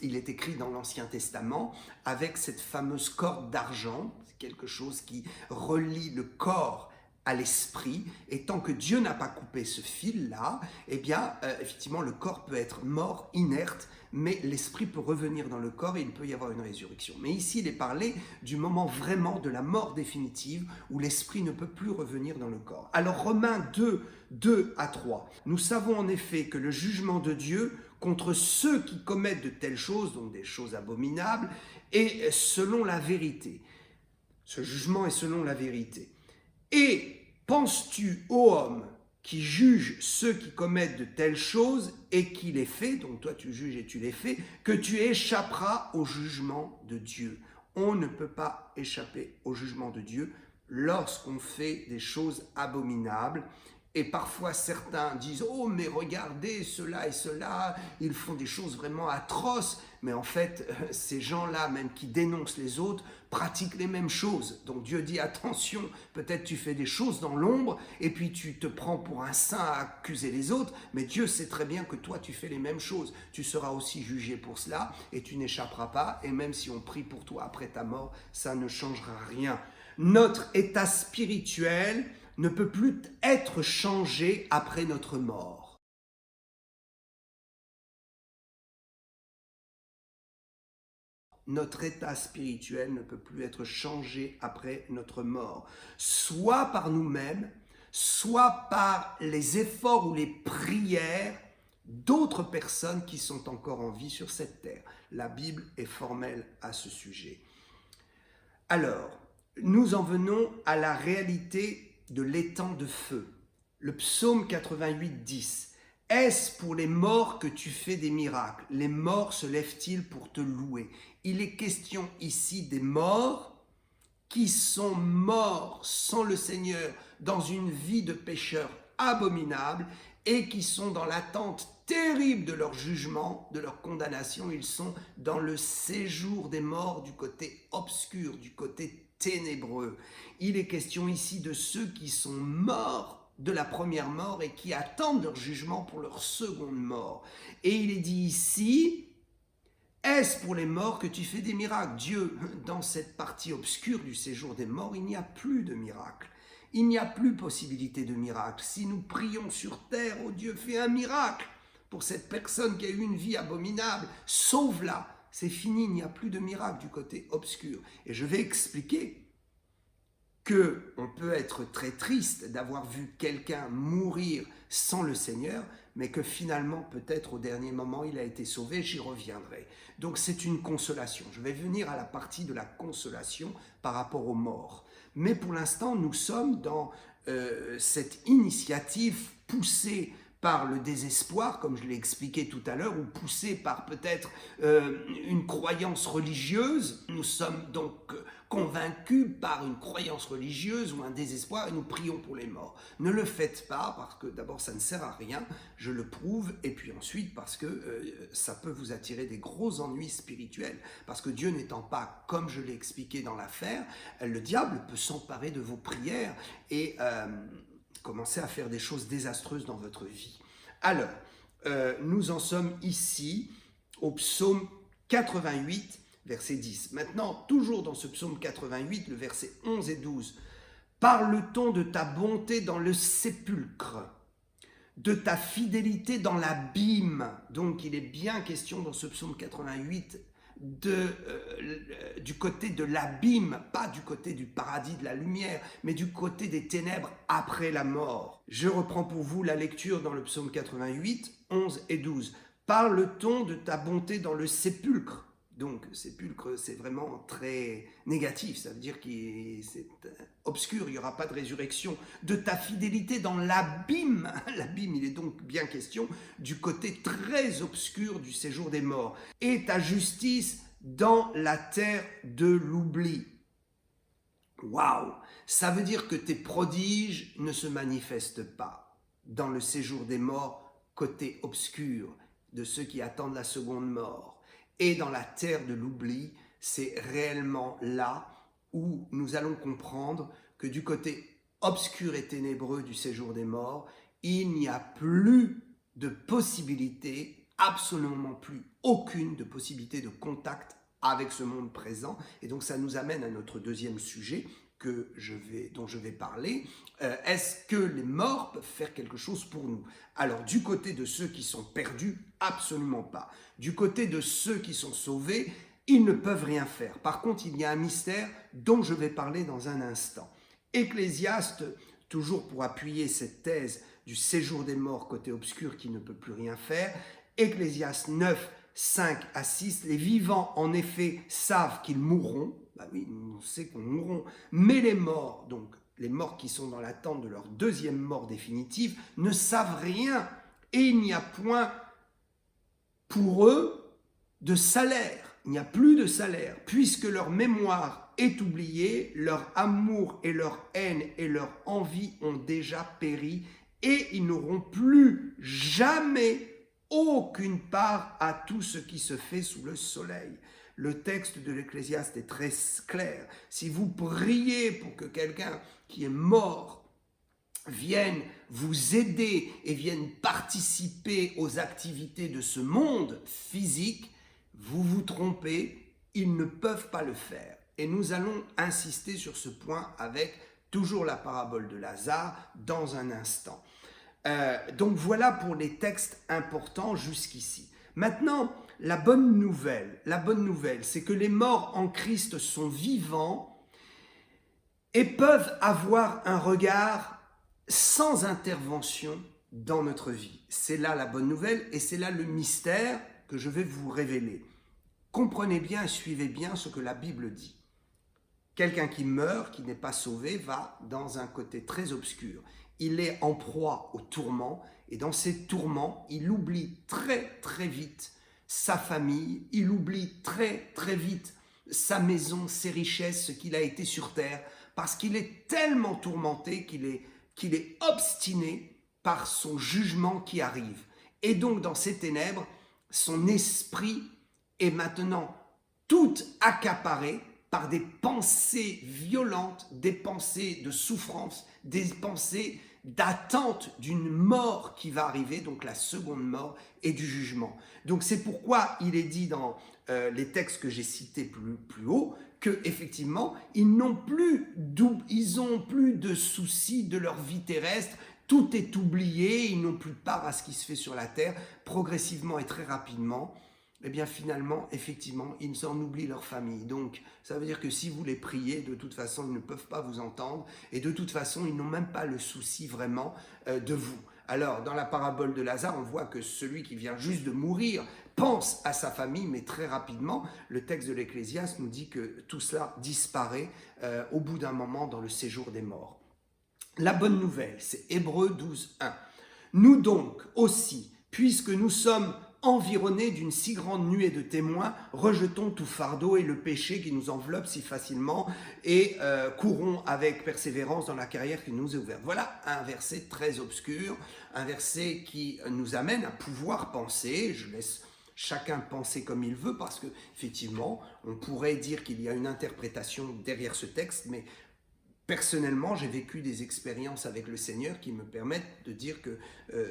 il est écrit dans l'Ancien Testament avec cette fameuse corde d'argent, c'est quelque chose qui relie le corps à l'esprit, et tant que Dieu n'a pas coupé ce fil-là, eh bien, effectivement, le corps peut être mort, inerte, mais l'esprit peut revenir dans le corps et il peut y avoir une résurrection. Mais ici, il est parlé du moment vraiment de la mort définitive où l'esprit ne peut plus revenir dans le corps. Alors, Romains 2, 2 à 3, nous savons en effet que le jugement de Dieu contre ceux qui commettent de telles choses, donc des choses abominables, est selon la vérité. Ce jugement est selon la vérité. Et penses-tu, ô homme, qui juge ceux qui commettent de telles choses et qui les fait, donc toi tu juges et tu les fais, que tu échapperas au jugement de Dieu? On ne peut pas échapper au jugement de Dieu lorsqu'on fait des choses abominables. Et parfois certains disent « Oh, mais regardez, cela et cela, ils font des choses vraiment atroces. » Mais en fait, ces gens-là, même qui dénoncent les autres, pratiquent les mêmes choses. Donc Dieu dit « Attention, peut-être tu fais des choses dans l'ombre et puis tu te prends pour un saint à accuser les autres, mais Dieu sait très bien que toi, tu fais les mêmes choses. Tu seras aussi jugé pour cela et tu n'échapperas pas. Et même si on prie pour toi après ta mort, ça ne changera rien. » Notre état spirituel ne peut plus être changé après notre mort. Notre état spirituel ne peut plus être changé après notre mort, soit par nous-mêmes, soit par les efforts ou les prières d'autres personnes qui sont encore en vie sur cette terre. La Bible est formelle à ce sujet. Alors, nous en venons à la réalité de l'étang de feu. Le psaume 88, 10. Est-ce pour les morts que tu fais des miracles? Les morts se lèvent-ils pour te louer? Il est question ici des morts qui sont morts sans le Seigneur dans une vie de pécheurs abominables et qui sont dans l'attente terrible de leur jugement, de leur condamnation. Ils sont dans le séjour des morts du côté obscur, du côté ténébreux. Il est question ici de ceux qui sont morts de la première mort et qui attendent leur jugement pour leur seconde mort. Et il est dit ici, est-ce pour les morts que tu fais des miracles? Dieu, dans cette partie obscure du séjour des morts, il n'y a plus de miracles. Il n'y a plus possibilité de miracle. Si nous prions sur terre, oh Dieu, fais un miracle pour cette personne qui a eu une vie abominable, sauve-la. C'est fini, il n'y a plus de miracle du côté obscur. Et je vais expliquer que on peut être très triste d'avoir vu quelqu'un mourir sans le Seigneur, mais que finalement, peut-être au dernier moment, il a été sauvé, j'y reviendrai. Donc c'est une consolation. Je vais venir à la partie de la consolation par rapport aux morts. Mais pour l'instant, nous sommes dans cette initiative poussée par le désespoir, comme je l'ai expliqué tout à l'heure, ou poussée par peut-être une croyance religieuse. Nous sommes donc convaincus par une croyance religieuse ou un désespoir et nous prions pour les morts. Ne le faites pas parce que d'abord ça ne sert à rien, je le prouve, et puis ensuite parce que ça peut vous attirer des gros ennuis spirituels. Parce que Dieu n'étant pas, comme je l'ai expliqué dans l'affaire, le diable peut s'emparer de vos prières et commencer à faire des choses désastreuses dans votre vie. Alors, nous en sommes ici au psaume 88, verset 10. Maintenant, toujours dans ce psaume 88, le verset 11 et 12, « Parle-t-on de ta bonté dans le sépulcre, de ta fidélité dans l'abîme ?» Donc, il est bien question dans ce psaume 88 du côté de l'abîme, pas du côté du paradis de la lumière, mais du côté des ténèbres après la mort. Je reprends pour vous la lecture dans le psaume 88, 11 et 12. « Parle-t-on de ta bonté dans le sépulcre ?» Donc, sépulcre, c'est vraiment très négatif, ça veut dire que c'est obscur, il n'y aura pas de résurrection. De ta fidélité dans l'abîme, l'abîme, il est donc bien question du côté très obscur du séjour des morts. Et ta justice dans la terre de l'oubli. Waouh! Ça veut dire que tes prodiges ne se manifestent pas dans le séjour des morts, côté obscur de ceux qui attendent la seconde mort. Et dans la terre de l'oubli, c'est réellement là où nous allons comprendre que du côté obscur et ténébreux du séjour des morts, il n'y a plus de possibilité, absolument plus aucune de possibilité de contact avec ce monde présent. Et donc ça nous amène à notre deuxième sujet dont je vais parler. Est-ce que les morts peuvent faire quelque chose pour nous? Alors, du côté de ceux qui sont perdus, absolument pas. Du côté de ceux qui sont sauvés, ils ne peuvent rien faire. Par contre, il y a un mystère dont je vais parler dans un instant. Ecclésiaste, toujours pour appuyer cette thèse du séjour des morts côté obscur qui ne peut plus rien faire, Ecclésiaste 9, 5 à 6, les vivants en effet savent qu'ils mourront. Bah oui, on sait qu'on mourront, mais les morts, donc les morts qui sont dans l'attente de leur deuxième mort définitive, ne savent rien et il n'y a point pour eux de salaire. Il n'y a plus de salaire puisque leur mémoire est oubliée, leur amour et leur haine et leur envie ont déjà péri et ils n'auront plus jamais aucune part à tout ce qui se fait sous le soleil. Le texte de l'Ecclésiaste est très clair. Si vous priez pour que quelqu'un qui est mort vienne vous aider et vienne participer aux activités de ce monde physique, vous vous trompez, ils ne peuvent pas le faire. Et nous allons insister sur ce point avec toujours la parabole de Lazare dans un instant. Donc voilà pour les textes importants jusqu'ici. Maintenant, la bonne nouvelle, c'est que les morts en Christ sont vivants et peuvent avoir un regard sans intervention dans notre vie. C'est là la bonne nouvelle et c'est là le mystère que je vais vous révéler. Comprenez bien et suivez bien ce que la Bible dit. Quelqu'un qui meurt, qui n'est pas sauvé, va dans un côté très obscur. Il est en proie aux tourments et dans ces tourments, il oublie très très vite sa famille, il oublie très très vite sa maison, ses richesses, ce qu'il a été sur terre, parce qu'il est tellement tourmenté qu'il est obstiné par son jugement qui arrive. Et donc dans ces ténèbres, son esprit est maintenant tout accaparé par des pensées violentes, des pensées de souffrance, des pensées d'attente d'une mort qui va arriver, donc la seconde mort et du jugement. Donc c'est pourquoi il est dit dans les textes que j'ai cités plus haut, que effectivement ils ont plus de soucis de leur vie terrestre, tout est oublié, ils n'ont plus part à ce qui se fait sur la terre, progressivement et très rapidement. eh bien finalement, effectivement, ils en oublient leur famille. Donc, ça veut dire que si vous les priez, de toute façon, ils ne peuvent pas vous entendre. Et de toute façon, ils n'ont même pas le souci vraiment de vous. Alors, dans la parabole de Lazare, on voit que celui qui vient juste de mourir pense à sa famille, mais très rapidement, le texte de l'Ecclésiaste nous dit que tout cela disparaît au bout d'un moment dans le séjour des morts. La bonne nouvelle, c'est Hébreux 12, 1. Nous donc aussi, puisque nous sommes environnés d'une si grande nuée de témoins, rejetons tout fardeau et le péché qui nous enveloppe si facilement et courons avec persévérance dans la carrière qui nous est ouverte. Voilà un verset très obscur, un verset qui nous amène à pouvoir penser. Je laisse chacun penser comme il veut parce que effectivement, on pourrait dire qu'il y a une interprétation derrière ce texte, mais personnellement, j'ai vécu des expériences avec le Seigneur qui me permettent de dire que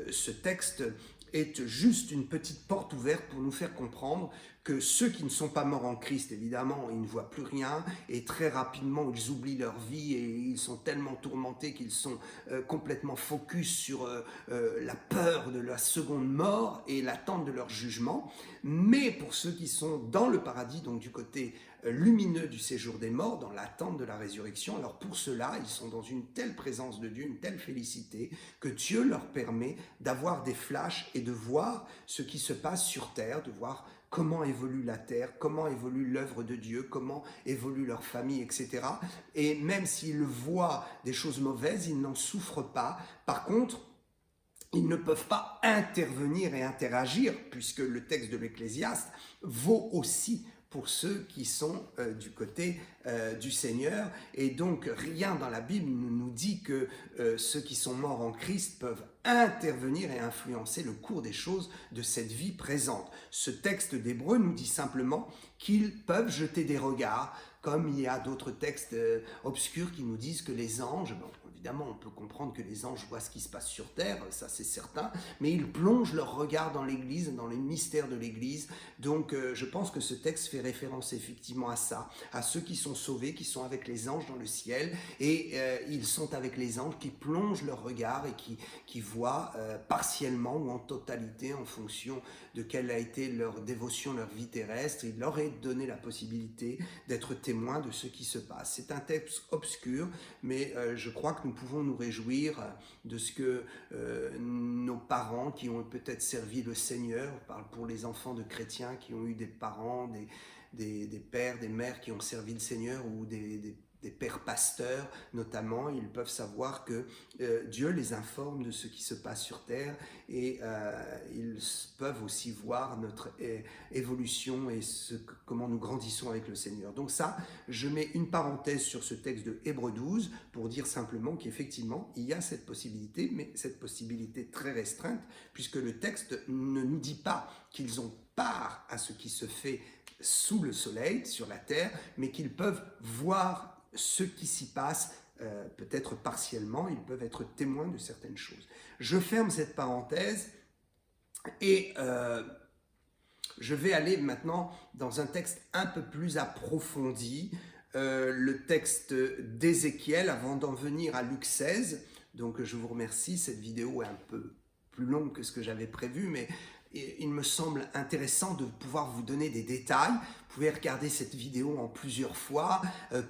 ce texte est juste une petite porte ouverte pour nous faire comprendre que ceux qui ne sont pas morts en Christ, évidemment, ils ne voient plus rien et très rapidement, ils oublient leur vie et ils sont tellement tourmentés qu'ils sont complètement focus sur la peur de la seconde mort et l'attente de leur jugement. Mais pour ceux qui sont dans le paradis, donc du côté lumineux du séjour des morts, dans l'attente de la résurrection, alors pour cela, ils sont dans une telle présence de Dieu, une telle félicité, que Dieu leur permet d'avoir des flashs et de voir ce qui se passe sur terre, de voir comment évolue la terre, comment évolue l'œuvre de Dieu, comment évolue leur famille, etc. Et même s'ils voient des choses mauvaises, ils n'en souffrent pas. Par contre, ils ne peuvent pas intervenir et interagir, puisque le texte de l'Ecclésiaste vaut aussi pour ceux qui sont du côté du Seigneur. Et donc, rien dans la Bible ne nous dit que ceux qui sont morts en Christ peuvent intervenir et influencer le cours des choses de cette vie présente. Ce texte d'Hébreux nous dit simplement qu'ils peuvent jeter des regards, comme il y a d'autres textes obscurs qui nous disent que les anges, bon, évidemment on peut comprendre que les anges voient ce qui se passe sur terre, ça c'est certain, mais ils plongent leur regard dans l'Église, dans les mystères de l'Église. Donc je pense que ce texte fait référence effectivement à ça, à ceux qui sont sauvés, qui sont avec les anges dans le ciel, et ils sont avec les anges qui plongent leur regard et qui voient partiellement ou en totalité en fonction de quelle a été leur dévotion, leur vie terrestre. Il leur est donné la possibilité d'être témoins de ce qui se passe. C'est un texte obscur, mais je crois que nous pouvons nous réjouir de ce que nos parents qui ont peut-être servi le Seigneur, je parle pour les enfants de chrétiens qui ont eu des parents, des pères, des mères qui ont servi le Seigneur, ou des pères pasteurs notamment, ils peuvent savoir que Dieu les informe de ce qui se passe sur terre, et ils peuvent aussi voir notre évolution et comment nous grandissons avec le Seigneur. Donc ça, je mets une parenthèse sur ce texte de Hébreux 12 pour dire simplement qu'effectivement, il y a cette possibilité, mais cette possibilité très restreinte, puisque le texte ne nous dit pas qu'ils ont part à ce qui se fait sous le soleil, sur la terre, mais qu'ils peuvent voir ce qui s'y passe, peut-être partiellement, ils peuvent être témoins de certaines choses. Je ferme cette parenthèse et je vais aller maintenant dans un texte un peu plus approfondi, le texte d'Ézéchiel, avant d'en venir à Luc 16. Donc je vous remercie, cette vidéo est un peu plus longue que ce que j'avais prévu, mais il me semble intéressant de pouvoir vous donner des détails. Vous pouvez regarder cette vidéo en plusieurs fois,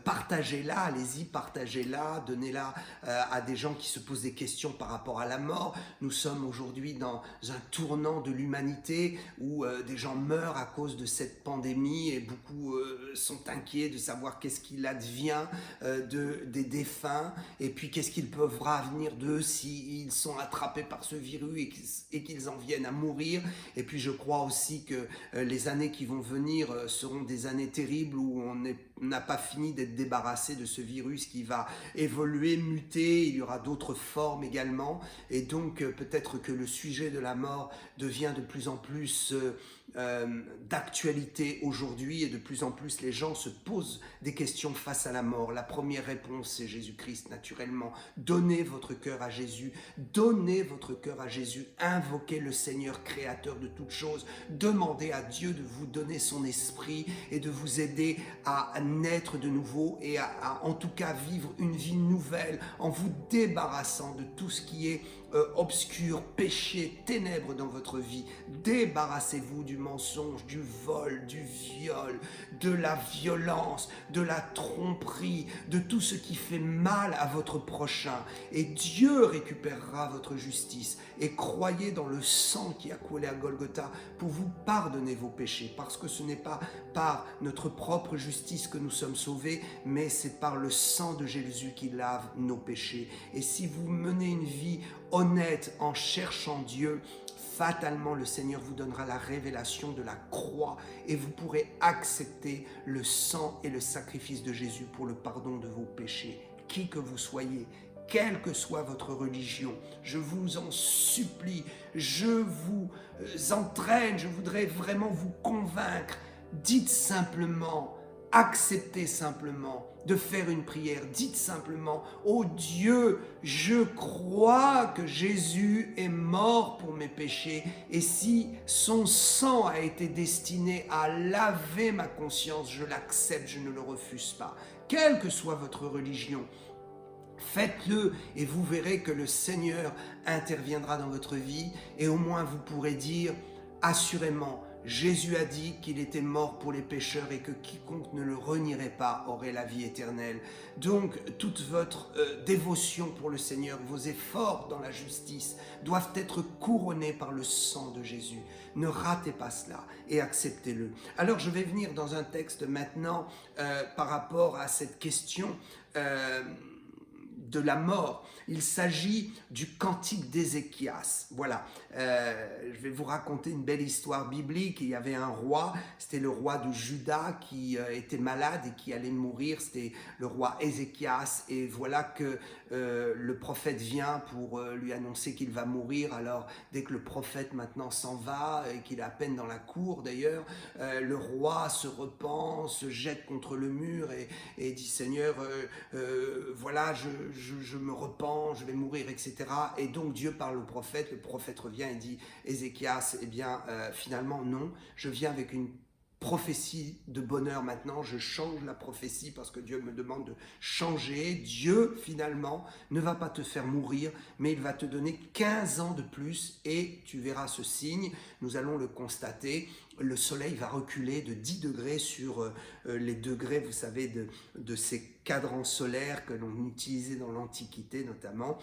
partagez-la, allez-y, partagez-la, donnez-la à des gens qui se posent des questions par rapport à la mort. Nous sommes aujourd'hui dans un tournant de l'humanité où des gens meurent à cause de cette pandémie, et beaucoup sont inquiets de savoir qu'est-ce qu'il advient des défunts, et puis qu'est-ce qu'il pourra venir d'eux s'ils sont attrapés par ce virus et qu'ils en viennent à mourir. Et puis je crois aussi que les années qui vont venir seront des années terribles où on n'a pas fini d'être débarrassé de ce virus qui va évoluer, muter. Il y aura d'autres formes également, et donc peut-être que le sujet de la mort devient de plus en plus d'actualité aujourd'hui, et de plus en plus les gens se posent des questions face à la mort. La première réponse, c'est Jésus-Christ, naturellement. Donnez votre cœur à Jésus, donnez votre cœur à Jésus, invoquez le Seigneur créateur de toutes choses, demandez à Dieu de vous donner son esprit et de vous aider à naître de nouveau et à en tout cas vivre une vie nouvelle en vous débarrassant de tout ce qui est obscur, péché, ténèbres dans votre vie. Débarrassez-vous du mensonge, du vol, du viol, de la violence, de la tromperie, de tout ce qui fait mal à votre prochain. Et Dieu récupérera votre justice. Et croyez dans le sang qui a coulé à Golgotha pour vous pardonner vos péchés, parce que ce n'est pas par notre propre justice que nous sommes sauvés, mais c'est par le sang de Jésus qui lave nos péchés. Et si vous menez une vie honnête en cherchant Dieu, fatalement le Seigneur vous donnera la révélation de la croix et vous pourrez accepter le sang et le sacrifice de Jésus pour le pardon de vos péchés. Qui que vous soyez, quelle que soit votre religion, je vous en supplie, je vous entraîne, je voudrais vraiment vous convaincre. Dites simplement, acceptez simplement de faire une prière. Dites simplement, ô Dieu, je crois que Jésus est mort pour mes péchés et si son sang a été destiné à laver ma conscience, je l'accepte, je ne le refuse pas. Quelle que soit votre religion, faites-le et vous verrez que le Seigneur interviendra dans votre vie et au moins vous pourrez dire assurément, Jésus a dit qu'il était mort pour les pécheurs et que quiconque ne le renierait pas aurait la vie éternelle. Donc, toute votre dévotion pour le Seigneur, vos efforts dans la justice doivent être couronnés par le sang de Jésus. Ne ratez pas cela et acceptez-le. Alors, je vais venir dans un texte maintenant par rapport à cette question de la mort. Il s'agit du cantique d'Ézéchias. Voilà, je vais vous raconter une belle histoire biblique. Il y avait un roi, c'était le roi de Juda qui était malade et qui allait mourir. C'était le roi Ézéchias et voilà que le prophète vient pour lui annoncer qu'il va mourir. Alors dès que le prophète maintenant s'en va et qu'il est à peine dans la cour d'ailleurs, le roi se repent, se jette contre le mur et dit Seigneur, voilà, je me repens, je vais mourir, etc. Et donc Dieu parle au prophète, le prophète revient et dit Ézéchias, eh bien finalement non, je viens avec une prophétie de bonheur maintenant, je change la prophétie parce que Dieu me demande de changer. Dieu finalement ne va pas te faire mourir, mais il va te donner 15 ans de plus et tu verras ce signe, nous allons le constater. Le soleil va reculer de 10 degrés sur les degrés, vous savez, de ces cadrans solaires que l'on utilisait dans l'Antiquité notamment.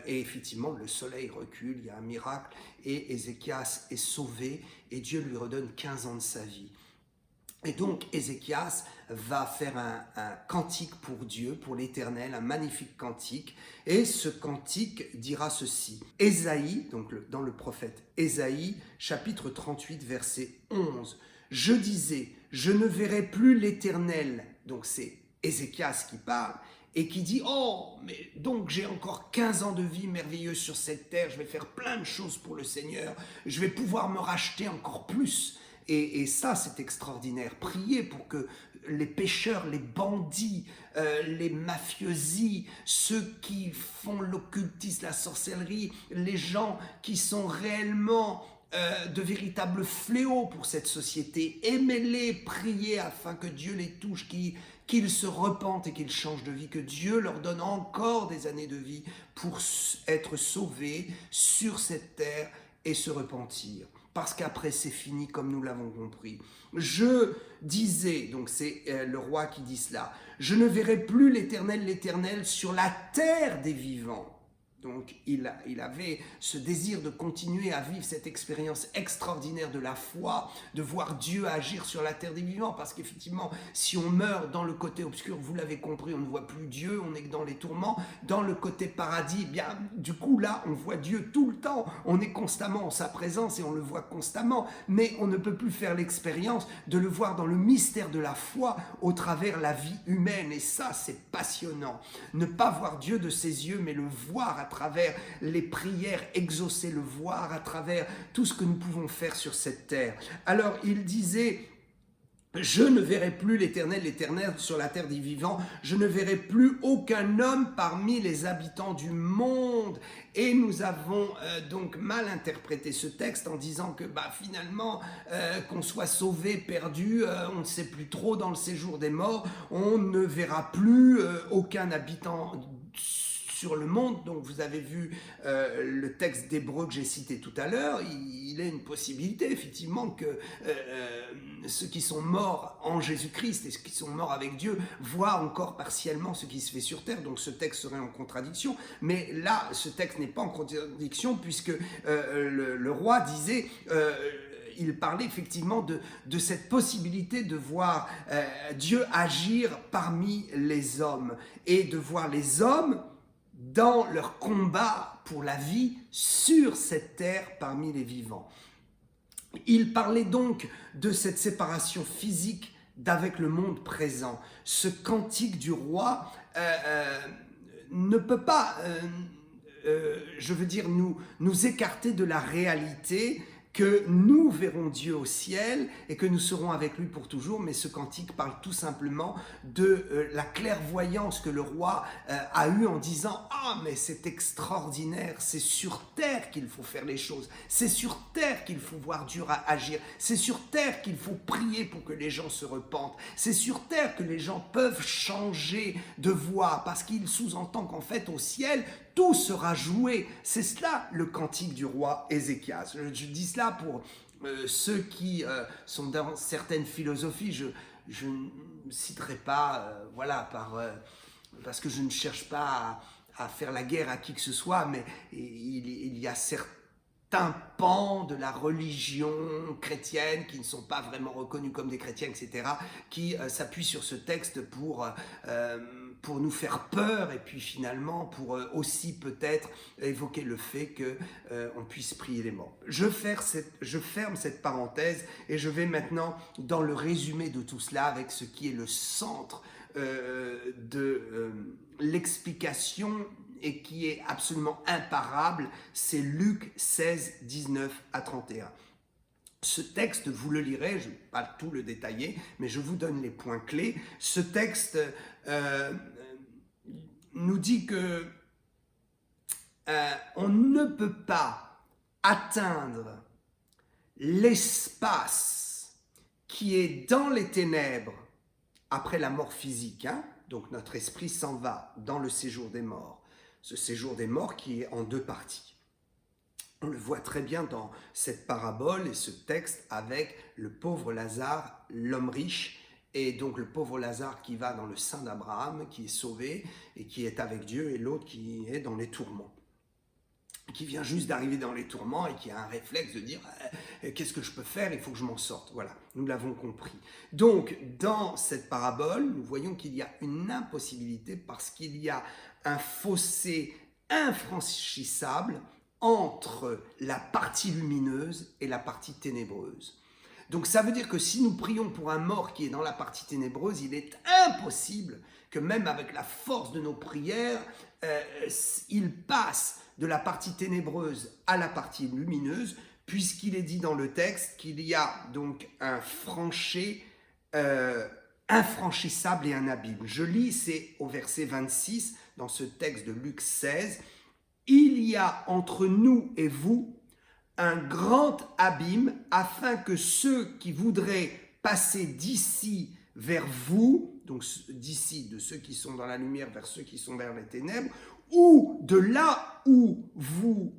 Et effectivement, le soleil recule, il y a un miracle et Ézéchias est sauvé et Dieu lui redonne 15 ans de sa vie. Et donc, Ézéchias va faire un cantique pour Dieu, pour l'Éternel, un magnifique cantique. Et ce cantique dira ceci. Ésaïe, donc dans le prophète Ésaïe, chapitre 38, verset 11. Je disais, je ne verrai plus l'Éternel. Donc c'est Ézéchias qui parle et qui dit, oh, mais donc j'ai encore 15 ans de vie merveilleuse sur cette terre, je vais faire plein de choses pour le Seigneur, je vais pouvoir me racheter encore plus. Et ça, c'est extraordinaire. Priez pour que les pécheurs, les bandits, les mafiosi, ceux qui font l'occultisme, la sorcellerie, les gens qui sont réellement de véritables fléaux pour cette société, aimez-les, priez afin que Dieu les touche, qu'ils se repentent et qu'ils changent de vie, que Dieu leur donne encore des années de vie pour être sauvés sur cette terre et se repentir. Parce qu'après c'est fini comme nous l'avons compris. Je disais, donc c'est le roi qui dit cela, je ne verrai plus l'Éternel sur la terre des vivants. Donc il avait ce désir de continuer à vivre cette expérience extraordinaire de la foi, de voir Dieu agir sur la terre des vivants, parce qu'effectivement, si on meurt dans le côté obscur, vous l'avez compris, on ne voit plus Dieu, on est dans les tourments. Dans le côté paradis, eh bien, du coup là, on voit Dieu tout le temps, on est constamment en sa présence et on le voit constamment, mais on ne peut plus faire l'expérience de le voir dans le mystère de la foi au travers la vie humaine, et ça, c'est passionnant. Ne pas voir Dieu de ses yeux, mais le voir à travers les prières exaucées, le voir à travers tout ce que nous pouvons faire sur cette terre. Alors il disait, je ne verrai plus l'Éternel sur la terre des vivants, je ne verrai plus aucun homme parmi les habitants du monde. Et nous avons donc mal interprété ce texte en disant que finalement, qu'on soit sauvé, perdu, on ne sait plus trop dans le séjour des morts, on ne verra plus aucun habitant sur le monde. Donc vous avez vu le texte d'Hébreux que j'ai cité tout à l'heure, il est une possibilité effectivement que ceux qui sont morts en Jésus-Christ et ceux qui sont morts avec Dieu voient encore partiellement ce qui se fait sur terre. Donc ce texte serait en contradiction, mais là ce texte n'est pas en contradiction puisque le roi disait... il parlait effectivement de cette possibilité de voir Dieu agir parmi les hommes et de voir les hommes dans leur combat pour la vie sur cette terre parmi les vivants. Il parlait donc de cette séparation physique d'avec le monde présent. Ce cantique du roi ne peut pas, je veux dire, nous écarter de la réalité que nous verrons Dieu au ciel et que nous serons avec lui pour toujours, mais ce cantique parle tout simplement de la clairvoyance que le roi a eue en disant « Ah, mais c'est extraordinaire, c'est sur terre qu'il faut faire les choses, c'est sur terre qu'il faut voir Dieu agir, c'est sur terre qu'il faut prier pour que les gens se repentent, c'est sur terre que les gens peuvent changer de voie, parce qu'il sous-entend qu'en fait au ciel, tout sera joué. » C'est cela le cantique du roi Ézéchias. Je dis cela pour ceux qui sont dans certaines philosophies. Je ne citerai pas, parce que je ne cherche pas à faire la guerre à qui que ce soit, mais il y a certains pans de la religion chrétienne qui ne sont pas vraiment reconnus comme des chrétiens, etc., qui s'appuient sur ce texte pour nous faire peur et puis finalement pour aussi peut-être évoquer le fait qu'on puisse prier les morts. Je ferme cette parenthèse et je vais maintenant dans le résumé de tout cela avec ce qui est le centre de l'explication et qui est absolument imparable, c'est Luc 16, 19 à 31. Ce texte, vous le lirez, je ne vais pas tout le détailler, mais je vous donne les points clés. Ce texte nous dit que on ne peut pas atteindre l'espace qui est dans les ténèbres après la mort physique. Donc notre esprit s'en va dans le séjour des morts. Ce séjour des morts qui est en deux parties. On le voit très bien dans cette parabole et ce texte avec le pauvre Lazare, l'homme riche, et donc le pauvre Lazare qui va dans le sein d'Abraham, qui est sauvé et qui est avec Dieu, et l'autre qui est dans les tourments, qui vient juste d'arriver dans les tourments et qui a un réflexe de dire qu'est-ce que je peux faire, il faut que je m'en sorte. Voilà, nous l'avons compris. Donc dans cette parabole, nous voyons qu'il y a une impossibilité parce qu'il y a un fossé infranchissable entre la partie lumineuse et la partie ténébreuse. Donc ça veut dire que si nous prions pour un mort qui est dans la partie ténébreuse, il est impossible que même avec la force de nos prières, il passe de la partie ténébreuse à la partie lumineuse, puisqu'il est dit dans le texte qu'il y a donc un tranchée infranchissable et un abîme. Je lis, c'est au verset 26 dans ce texte de Luc 16. « Il y a entre nous et vous un grand abîme afin que ceux qui voudraient passer d'ici vers vous, donc d'ici de ceux qui sont dans la lumière vers ceux qui sont vers les ténèbres, ou de là où vous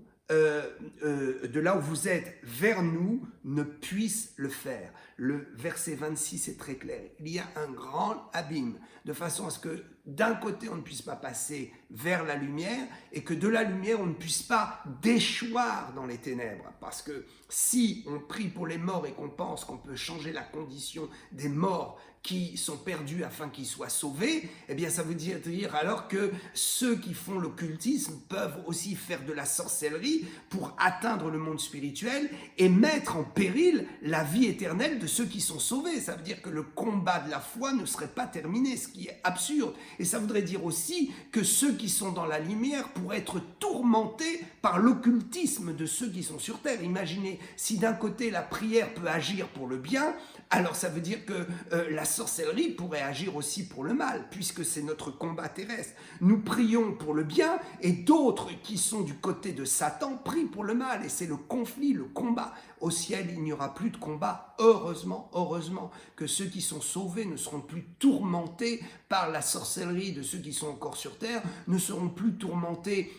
êtes vers nous, ne puissent le faire. » Le verset 26 est très clair. Il y a un grand abîme, de façon à ce que d'un côté, on ne puisse pas passer vers la lumière et que de la lumière, on ne puisse pas déchoir dans les ténèbres. Parce que si on prie pour les morts et qu'on pense qu'on peut changer la condition des morts qui sont perdus afin qu'ils soient sauvés, eh bien ça veut dire alors que ceux qui font l'occultisme peuvent aussi faire de la sorcellerie pour atteindre le monde spirituel et mettre en péril la vie éternelle de ceux qui sont sauvés. Ça veut dire que le combat de la foi ne serait pas terminé, ce qui est absurde. Et ça voudrait dire aussi que ceux qui sont dans la lumière pourraient être tourmentés par l'occultisme de ceux qui sont sur terre. Imaginez, si d'un côté la prière peut agir pour le bien, alors ça veut dire que la sorcellerie pourrait agir aussi pour le mal, puisque c'est notre combat terrestre. Nous prions pour le bien, et d'autres qui sont du côté de Satan prient pour le mal, et c'est le conflit, le combat. Au ciel, il n'y aura plus de combat, heureusement, heureusement, que ceux qui sont sauvés ne seront plus tourmentés par la sorcellerie de ceux qui sont encore sur terre, ne seront plus tourmentés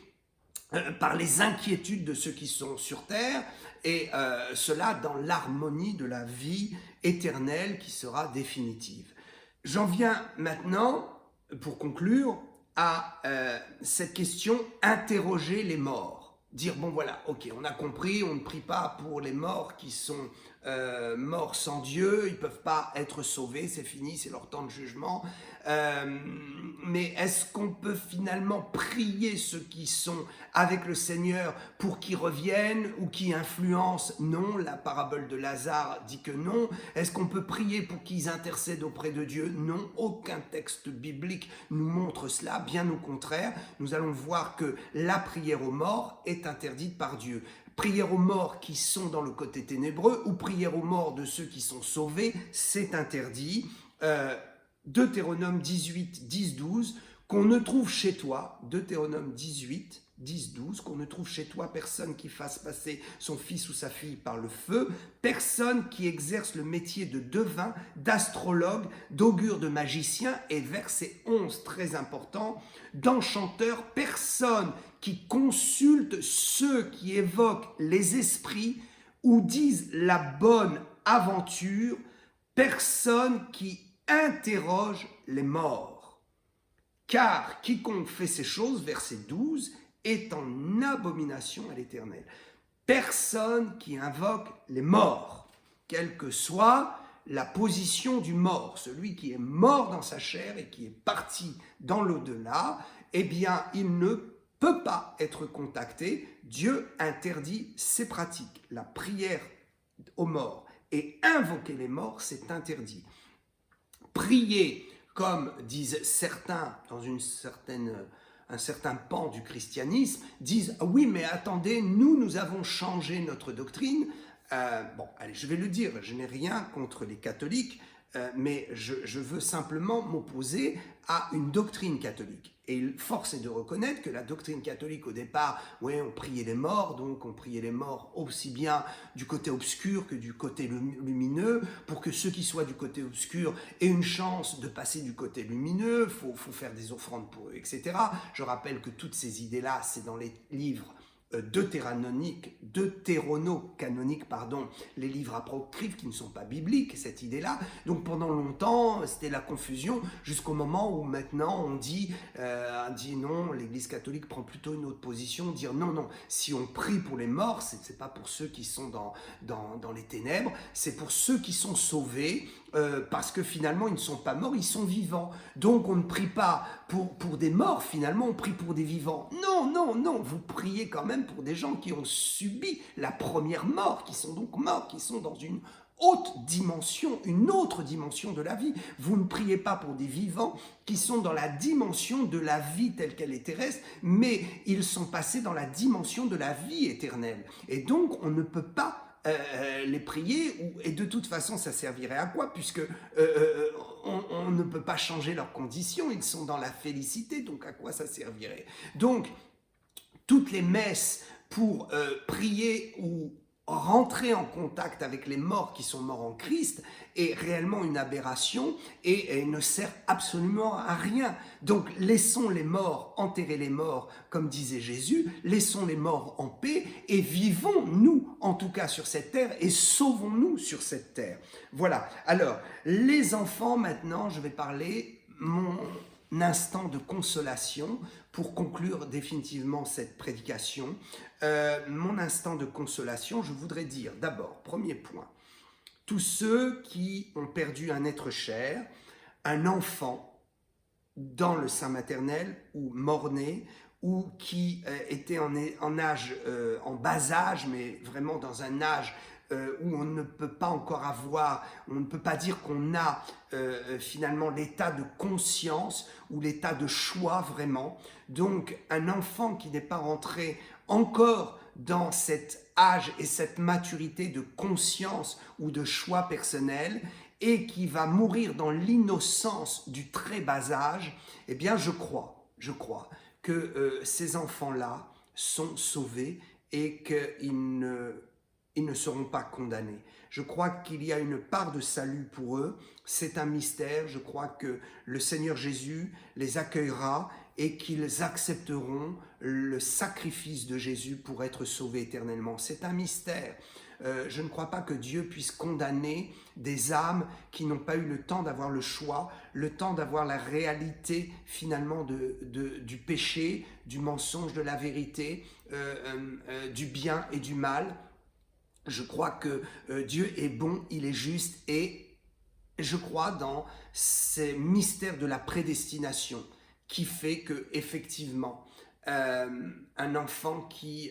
par les inquiétudes de ceux qui sont sur terre, et cela dans l'harmonie de la vie éternelle qui sera définitive. J'en viens maintenant, pour conclure, à cette question, interroger les morts. Dire, bon voilà, ok, on a compris, on ne prie pas pour les morts qui sont morts sans Dieu, ils ne peuvent pas être sauvés, c'est fini, c'est leur temps de jugement. Mais est-ce qu'on peut finalement prier ceux qui sont avec le Seigneur pour qu'ils reviennent ou qui influencent? Non, la parabole de Lazare dit que non. Est-ce qu'on peut prier pour qu'ils intercèdent auprès de Dieu? Non, aucun texte biblique nous montre cela, bien au contraire. Nous allons voir que la prière aux morts est interdite par Dieu. Prière aux morts qui sont dans le côté ténébreux ou prière aux morts de ceux qui sont sauvés, c'est interdit. Deutéronome 18, 10, 12, qu'on ne trouve chez toi, Deutéronome 18, 10, 12, qu'on ne trouve chez toi personne qui fasse passer son fils ou sa fille par le feu, personne qui exerce le métier de devin, d'astrologue, d'augure, de magicien, et verset 11, très important, d'enchanteur, personne qui consulte ceux qui évoquent les esprits ou disent la bonne aventure, personne qui interroge les morts. Car quiconque fait ces choses, verset 12, est en abomination à l'Éternel. Personne qui invoque les morts, quelle que soit la position du mort, celui qui est mort dans sa chair et qui est parti dans l'au-delà, eh bien, il ne peut pas être contacté. Dieu interdit ces pratiques. La prière aux morts et invoquer les morts, c'est interdit. Prier, comme disent certains dans un certain pan du christianisme, disent « oui, mais attendez, nous avons changé notre doctrine ». Bon, allez, je vais le dire, je n'ai rien contre les catholiques, mais je veux simplement m'opposer à une doctrine catholique. Et force est de reconnaître que la doctrine catholique, au départ, ouais, on priait les morts, donc on priait les morts aussi bien du côté obscur que du côté lumineux. Pour que ceux qui soient du côté obscur aient une chance de passer du côté lumineux, faut faire des offrandes pour eux, etc. Je rappelle que toutes ces idées-là, c'est dans les livres deutérocanoniques, les livres apocryphes qui ne sont pas bibliques, cette idée-là. Donc pendant longtemps, c'était la confusion, jusqu'au moment où maintenant on dit non, l'Église catholique prend plutôt une autre position, dire non, si on prie pour les morts, c'est pas pour ceux qui sont dans les ténèbres, c'est pour ceux qui sont sauvés, parce que finalement ils ne sont pas morts, ils sont vivants. Donc on ne prie pas pour des morts, finalement on prie pour des vivants. Non, vous priez quand même pour des gens qui ont subi la première mort, qui sont donc morts, qui sont dans une autre dimension de la vie. Vous ne priez pas pour des vivants qui sont dans la dimension de la vie telle qu'elle est terrestre, mais ils sont passés dans la dimension de la vie éternelle. Et donc on ne peut pas les prier, et de toute façon ça servirait à quoi, puisque on ne peut pas changer leurs conditions, ils sont dans la félicité, donc à quoi ça servirait? Donc toutes les messes pour prier ou rentrer en contact avec les morts qui sont morts en Christ est réellement une aberration et ne sert absolument à rien. Donc laissons les morts enterrer les morts, comme disait Jésus, laissons les morts en paix et vivons nous en tout cas sur cette terre et sauvons-nous sur cette terre. Voilà, alors les enfants maintenant, je vais parler mon instant de consolation pour conclure définitivement cette prédication. Mon instant de consolation, je voudrais dire d'abord, premier point, tous ceux qui ont perdu un être cher, un enfant dans le sein maternel ou mort-né, ou qui était en bas âge, mais vraiment dans un âge où on ne peut pas encore avoir, on ne peut pas dire qu'on a finalement l'état de conscience ou l'état de choix vraiment. Donc un enfant qui n'est pas rentré encore dans cet âge et cette maturité de conscience ou de choix personnel et qui va mourir dans l'innocence du très bas âge, eh bien je crois que ces enfants-là sont sauvés et ils ne seront pas condamnés. Je crois qu'il y a une part de salut pour eux, c'est un mystère, je crois que le Seigneur Jésus les accueillera et qu'ils accepteront le sacrifice de Jésus pour être sauvés éternellement. C'est un mystère. Je ne crois pas que Dieu puisse condamner des âmes qui n'ont pas eu le temps d'avoir le choix, le temps d'avoir la réalité finalement du péché, du mensonge, de la vérité, du bien et du mal. Je crois que Dieu est bon, il est juste et je crois dans ces mystères de la prédestination qui fait que effectivement un enfant qui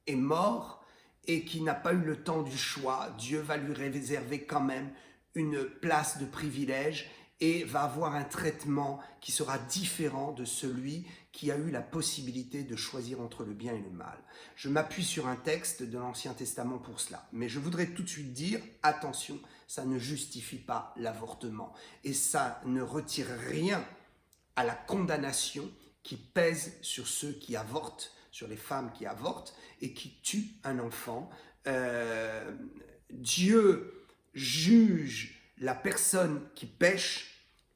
est mort et qui n'a pas eu le temps du choix, Dieu va lui réserver quand même une place de privilège et va avoir un traitement qui sera différent de celui qui a eu la possibilité de choisir entre le bien et le mal. Je m'appuie sur un texte de l'Ancien Testament pour cela, mais je voudrais tout de suite dire, attention, ça ne justifie pas l'avortement et ça ne retire rien à la condamnation qui pèse sur ceux qui avortent, sur les femmes qui avortent et qui tuent un enfant. Dieu juge la personne qui pêche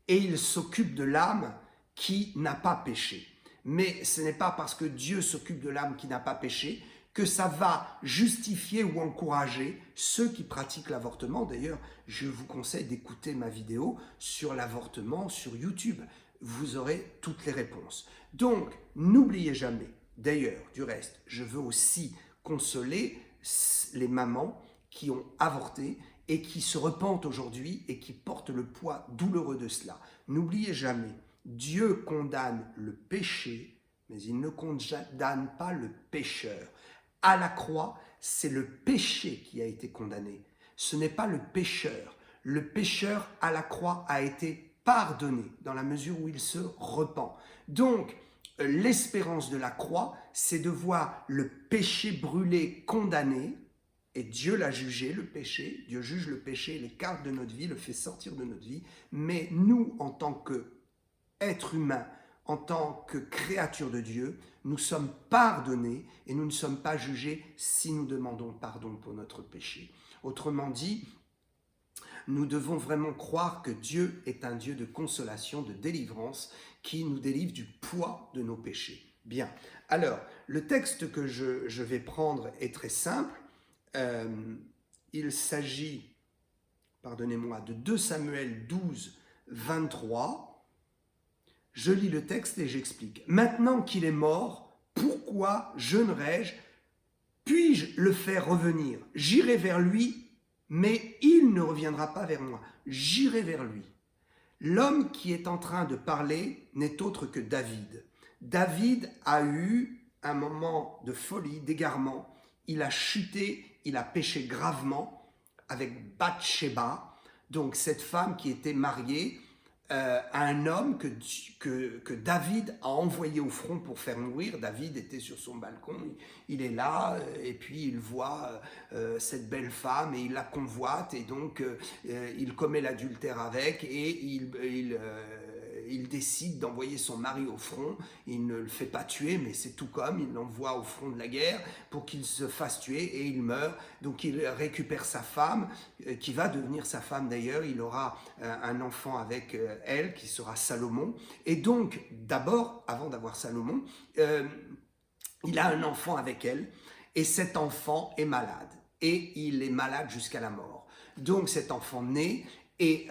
et il s'occupe de l'âme qui n'a pas péché. Mais ce n'est pas parce que Dieu s'occupe de l'âme qui n'a pas péché que ça va justifier ou encourager ceux qui pratiquent l'avortement. D'ailleurs, je vous conseille d'écouter ma vidéo sur l'avortement sur YouTube. Vous aurez toutes les réponses. Donc, n'oubliez jamais, d'ailleurs, du reste, je veux aussi consoler les mamans qui ont avorté et qui se repentent aujourd'hui et qui portent le poids douloureux de cela. N'oubliez jamais, Dieu condamne le péché, mais il ne condamne pas le pécheur. À la croix, c'est le péché qui a été condamné. Ce n'est pas le pécheur. Le pécheur à la croix a été pardonné dans la mesure où il se repent. Donc, l'espérance de la croix, c'est de voir le péché brûlé condamné, et Dieu l'a jugé, le péché. Dieu juge le péché, l'écarte de notre vie, le fait sortir de notre vie. Mais nous, en tant qu'êtres humains, en tant que créatures de Dieu, nous sommes pardonnés et nous ne sommes pas jugés si nous demandons pardon pour notre péché. Autrement dit, nous devons vraiment croire que Dieu est un Dieu de consolation, de délivrance, qui nous délivre du poids de nos péchés. Bien, alors, le texte que je vais prendre est très simple. Il s'agit, pardonnez-moi, de 2 Samuel 12, 23. Je lis le texte et j'explique. « Maintenant qu'il est mort, pourquoi jeûnerai-je? Puis-je le faire revenir? J'irai vers lui, mais il ne reviendra pas vers moi. J'irai vers lui. » L'homme qui est en train de parler n'est autre que David. David a eu un moment de folie, d'égarement. Il a chuté, il a péché gravement avec Bathsheba, donc cette femme qui était mariée à un homme que David a envoyé au front pour faire mourir. David était sur son balcon, il est là et puis il voit cette belle femme et il la convoite et donc il commet l'adultère avec et il décide d'envoyer son mari au front. Il ne le fait pas tuer, mais c'est tout comme, il l'envoie au front de la guerre pour qu'il se fasse tuer et il meurt. Donc il récupère sa femme, qui va devenir sa femme d'ailleurs. Il aura un enfant avec elle, qui sera Salomon. Et donc, d'abord, avant d'avoir Salomon, il a un enfant avec elle et cet enfant est malade. Et il est malade jusqu'à la mort. Donc cet enfant naît. Et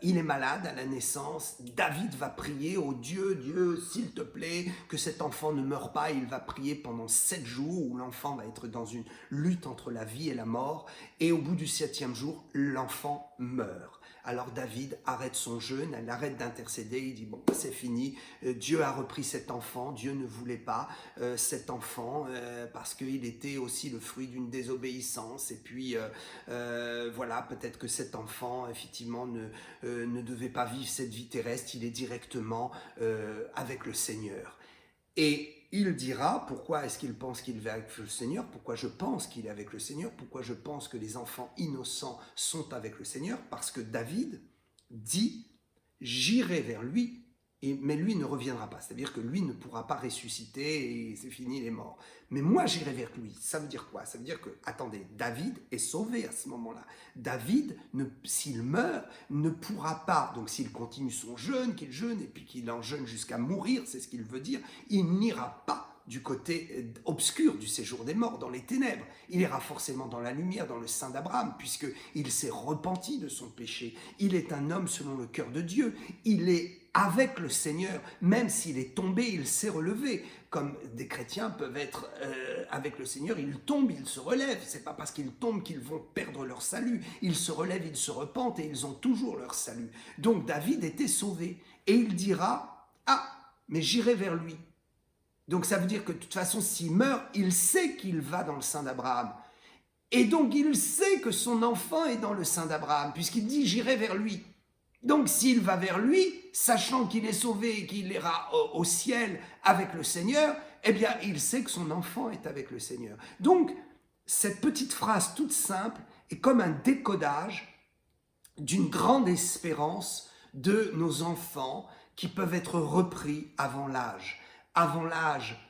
il est malade à la naissance. David va prier au Dieu, Dieu, s'il te plaît, que cet enfant ne meure pas. Il va prier pendant 7 jours où l'enfant va être dans une lutte entre la vie et la mort. Et au bout du 7e jour, l'enfant meurt. Alors David arrête son jeûne, elle arrête d'intercéder, il dit bon c'est fini, Dieu a repris cet enfant, Dieu ne voulait pas cet enfant parce qu'il était aussi le fruit d'une désobéissance et puis voilà, peut-être que cet enfant effectivement ne devait pas vivre cette vie terrestre, il est directement avec le Seigneur. Et il dira pourquoi est-ce qu'il pense qu'il va avec le Seigneur, pourquoi je pense qu'il est avec le Seigneur, pourquoi je pense que les enfants innocents sont avec le Seigneur, parce que David dit « J'irai vers lui ». Mais lui ne reviendra pas, c'est-à-dire que lui ne pourra pas ressusciter et c'est fini, il est mort. Mais moi j'irai vers lui, ça veut dire quoi? Ça veut dire que, attendez, David est sauvé à ce moment-là. David, s'il meurt, ne pourra pas, donc s'il continue son jeûne, qu'il jeûne et puis qu'il en jeûne jusqu'à mourir, c'est ce qu'il veut dire, il n'ira pas du côté obscur du séjour des morts, dans les ténèbres. Il ira forcément dans la lumière, dans le sein d'Abraham, puisqu'il s'est repenti de son péché. Il est un homme selon le cœur de Dieu. Il est avec le Seigneur, même s'il est tombé, il s'est relevé. Comme des chrétiens peuvent être avec le Seigneur, ils tombent, ils se relèvent. C'est pas parce qu'ils tombent qu'ils vont perdre leur salut. Ils se relèvent, ils se repentent et ils ont toujours leur salut. Donc David était sauvé. Et il dira, ah, mais j'irai vers lui. Donc ça veut dire que de toute façon, s'il meurt, il sait qu'il va dans le sein d'Abraham. Et donc il sait que son enfant est dans le sein d'Abraham, puisqu'il dit « j'irai vers lui ». Donc s'il va vers lui, sachant qu'il est sauvé et qu'il ira au ciel avec le Seigneur, eh bien il sait que son enfant est avec le Seigneur. Donc cette petite phrase toute simple est comme un décodage d'une grande espérance de nos enfants qui peuvent être repris avant l'âge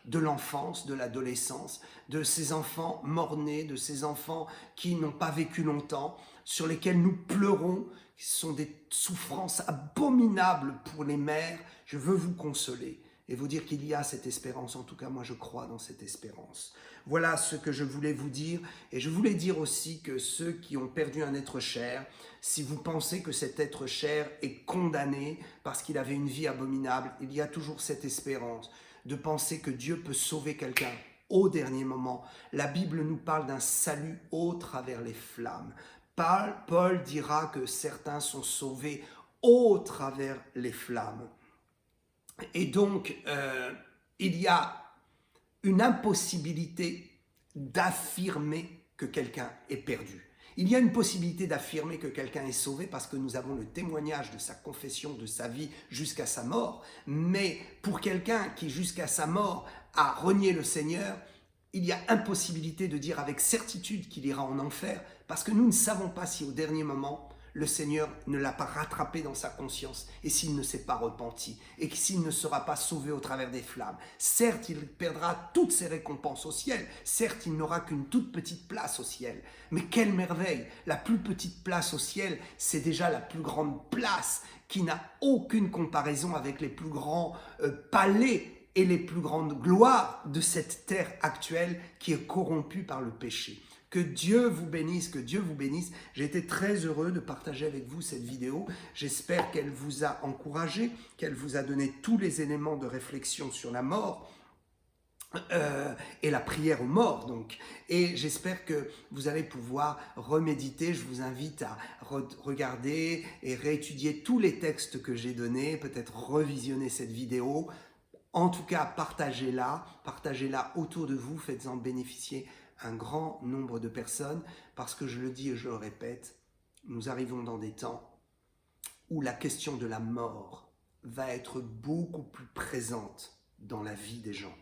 de l'enfance, de l'adolescence, de ces enfants mort-nés, de ces enfants qui n'ont pas vécu longtemps, sur lesquels nous pleurons, qui sont des souffrances abominables pour les mères. Je veux vous consoler et vous dire qu'il y a cette espérance. En tout cas, moi, je crois dans cette espérance. Voilà ce que je voulais vous dire. Et je voulais dire aussi que ceux qui ont perdu un être cher, si vous pensez que cet être cher est condamné parce qu'il avait une vie abominable, il y a toujours cette espérance de penser que Dieu peut sauver quelqu'un au dernier moment. La Bible nous parle d'un salut au travers les flammes. Paul dira que certains sont sauvés au travers les flammes. Et donc, il y a une impossibilité d'affirmer que quelqu'un est perdu. Il y a une possibilité d'affirmer que quelqu'un est sauvé parce que nous avons le témoignage de sa confession, de sa vie jusqu'à sa mort. Mais pour quelqu'un qui jusqu'à sa mort a renié le Seigneur, il y a impossibilité de dire avec certitude qu'il ira en enfer parce que nous ne savons pas si au dernier moment, le Seigneur ne l'a pas rattrapé dans sa conscience et s'il ne s'est pas repenti et s'il ne sera pas sauvé au travers des flammes. Certes, il perdra toutes ses récompenses au ciel. Certes, il n'aura qu'une toute petite place au ciel. Mais quelle merveille! La plus petite place au ciel, c'est déjà la plus grande place qui n'a aucune comparaison avec les plus grands palais et les plus grandes gloires de cette terre actuelle qui est corrompue par le péché. Que Dieu vous bénisse, que Dieu vous bénisse. J'ai été très heureux de partager avec vous cette vidéo. J'espère qu'elle vous a encouragé, qu'elle vous a donné tous les éléments de réflexion sur la mort et la prière aux morts. Donc. Et j'espère que vous allez pouvoir reméditer. Je vous invite à regarder et réétudier tous les textes que j'ai donnés, peut-être revisionner cette vidéo. En tout cas, partagez-la autour de vous, faites-en bénéficier un grand nombre de personnes, parce que je le dis et je le répète, nous arrivons dans des temps où la question de la mort va être beaucoup plus présente dans la vie des gens.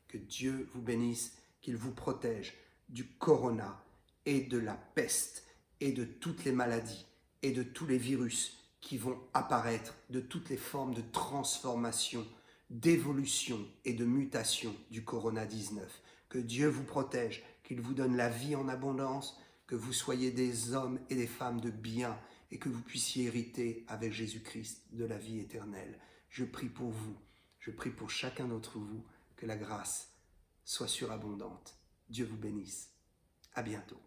Que Dieu vous bénisse, qu'il vous protège du corona et de la peste et de toutes les maladies et de tous les virus qui vont apparaître, de toutes les formes de transformation, d'évolution et de mutation du corona-19. Que Dieu vous protège, qu'il vous donne la vie en abondance, que vous soyez des hommes et des femmes de bien et que vous puissiez hériter avec Jésus-Christ de la vie éternelle. Je prie pour vous, je prie pour chacun d'entre vous, que la grâce soit surabondante. Dieu vous bénisse. À bientôt.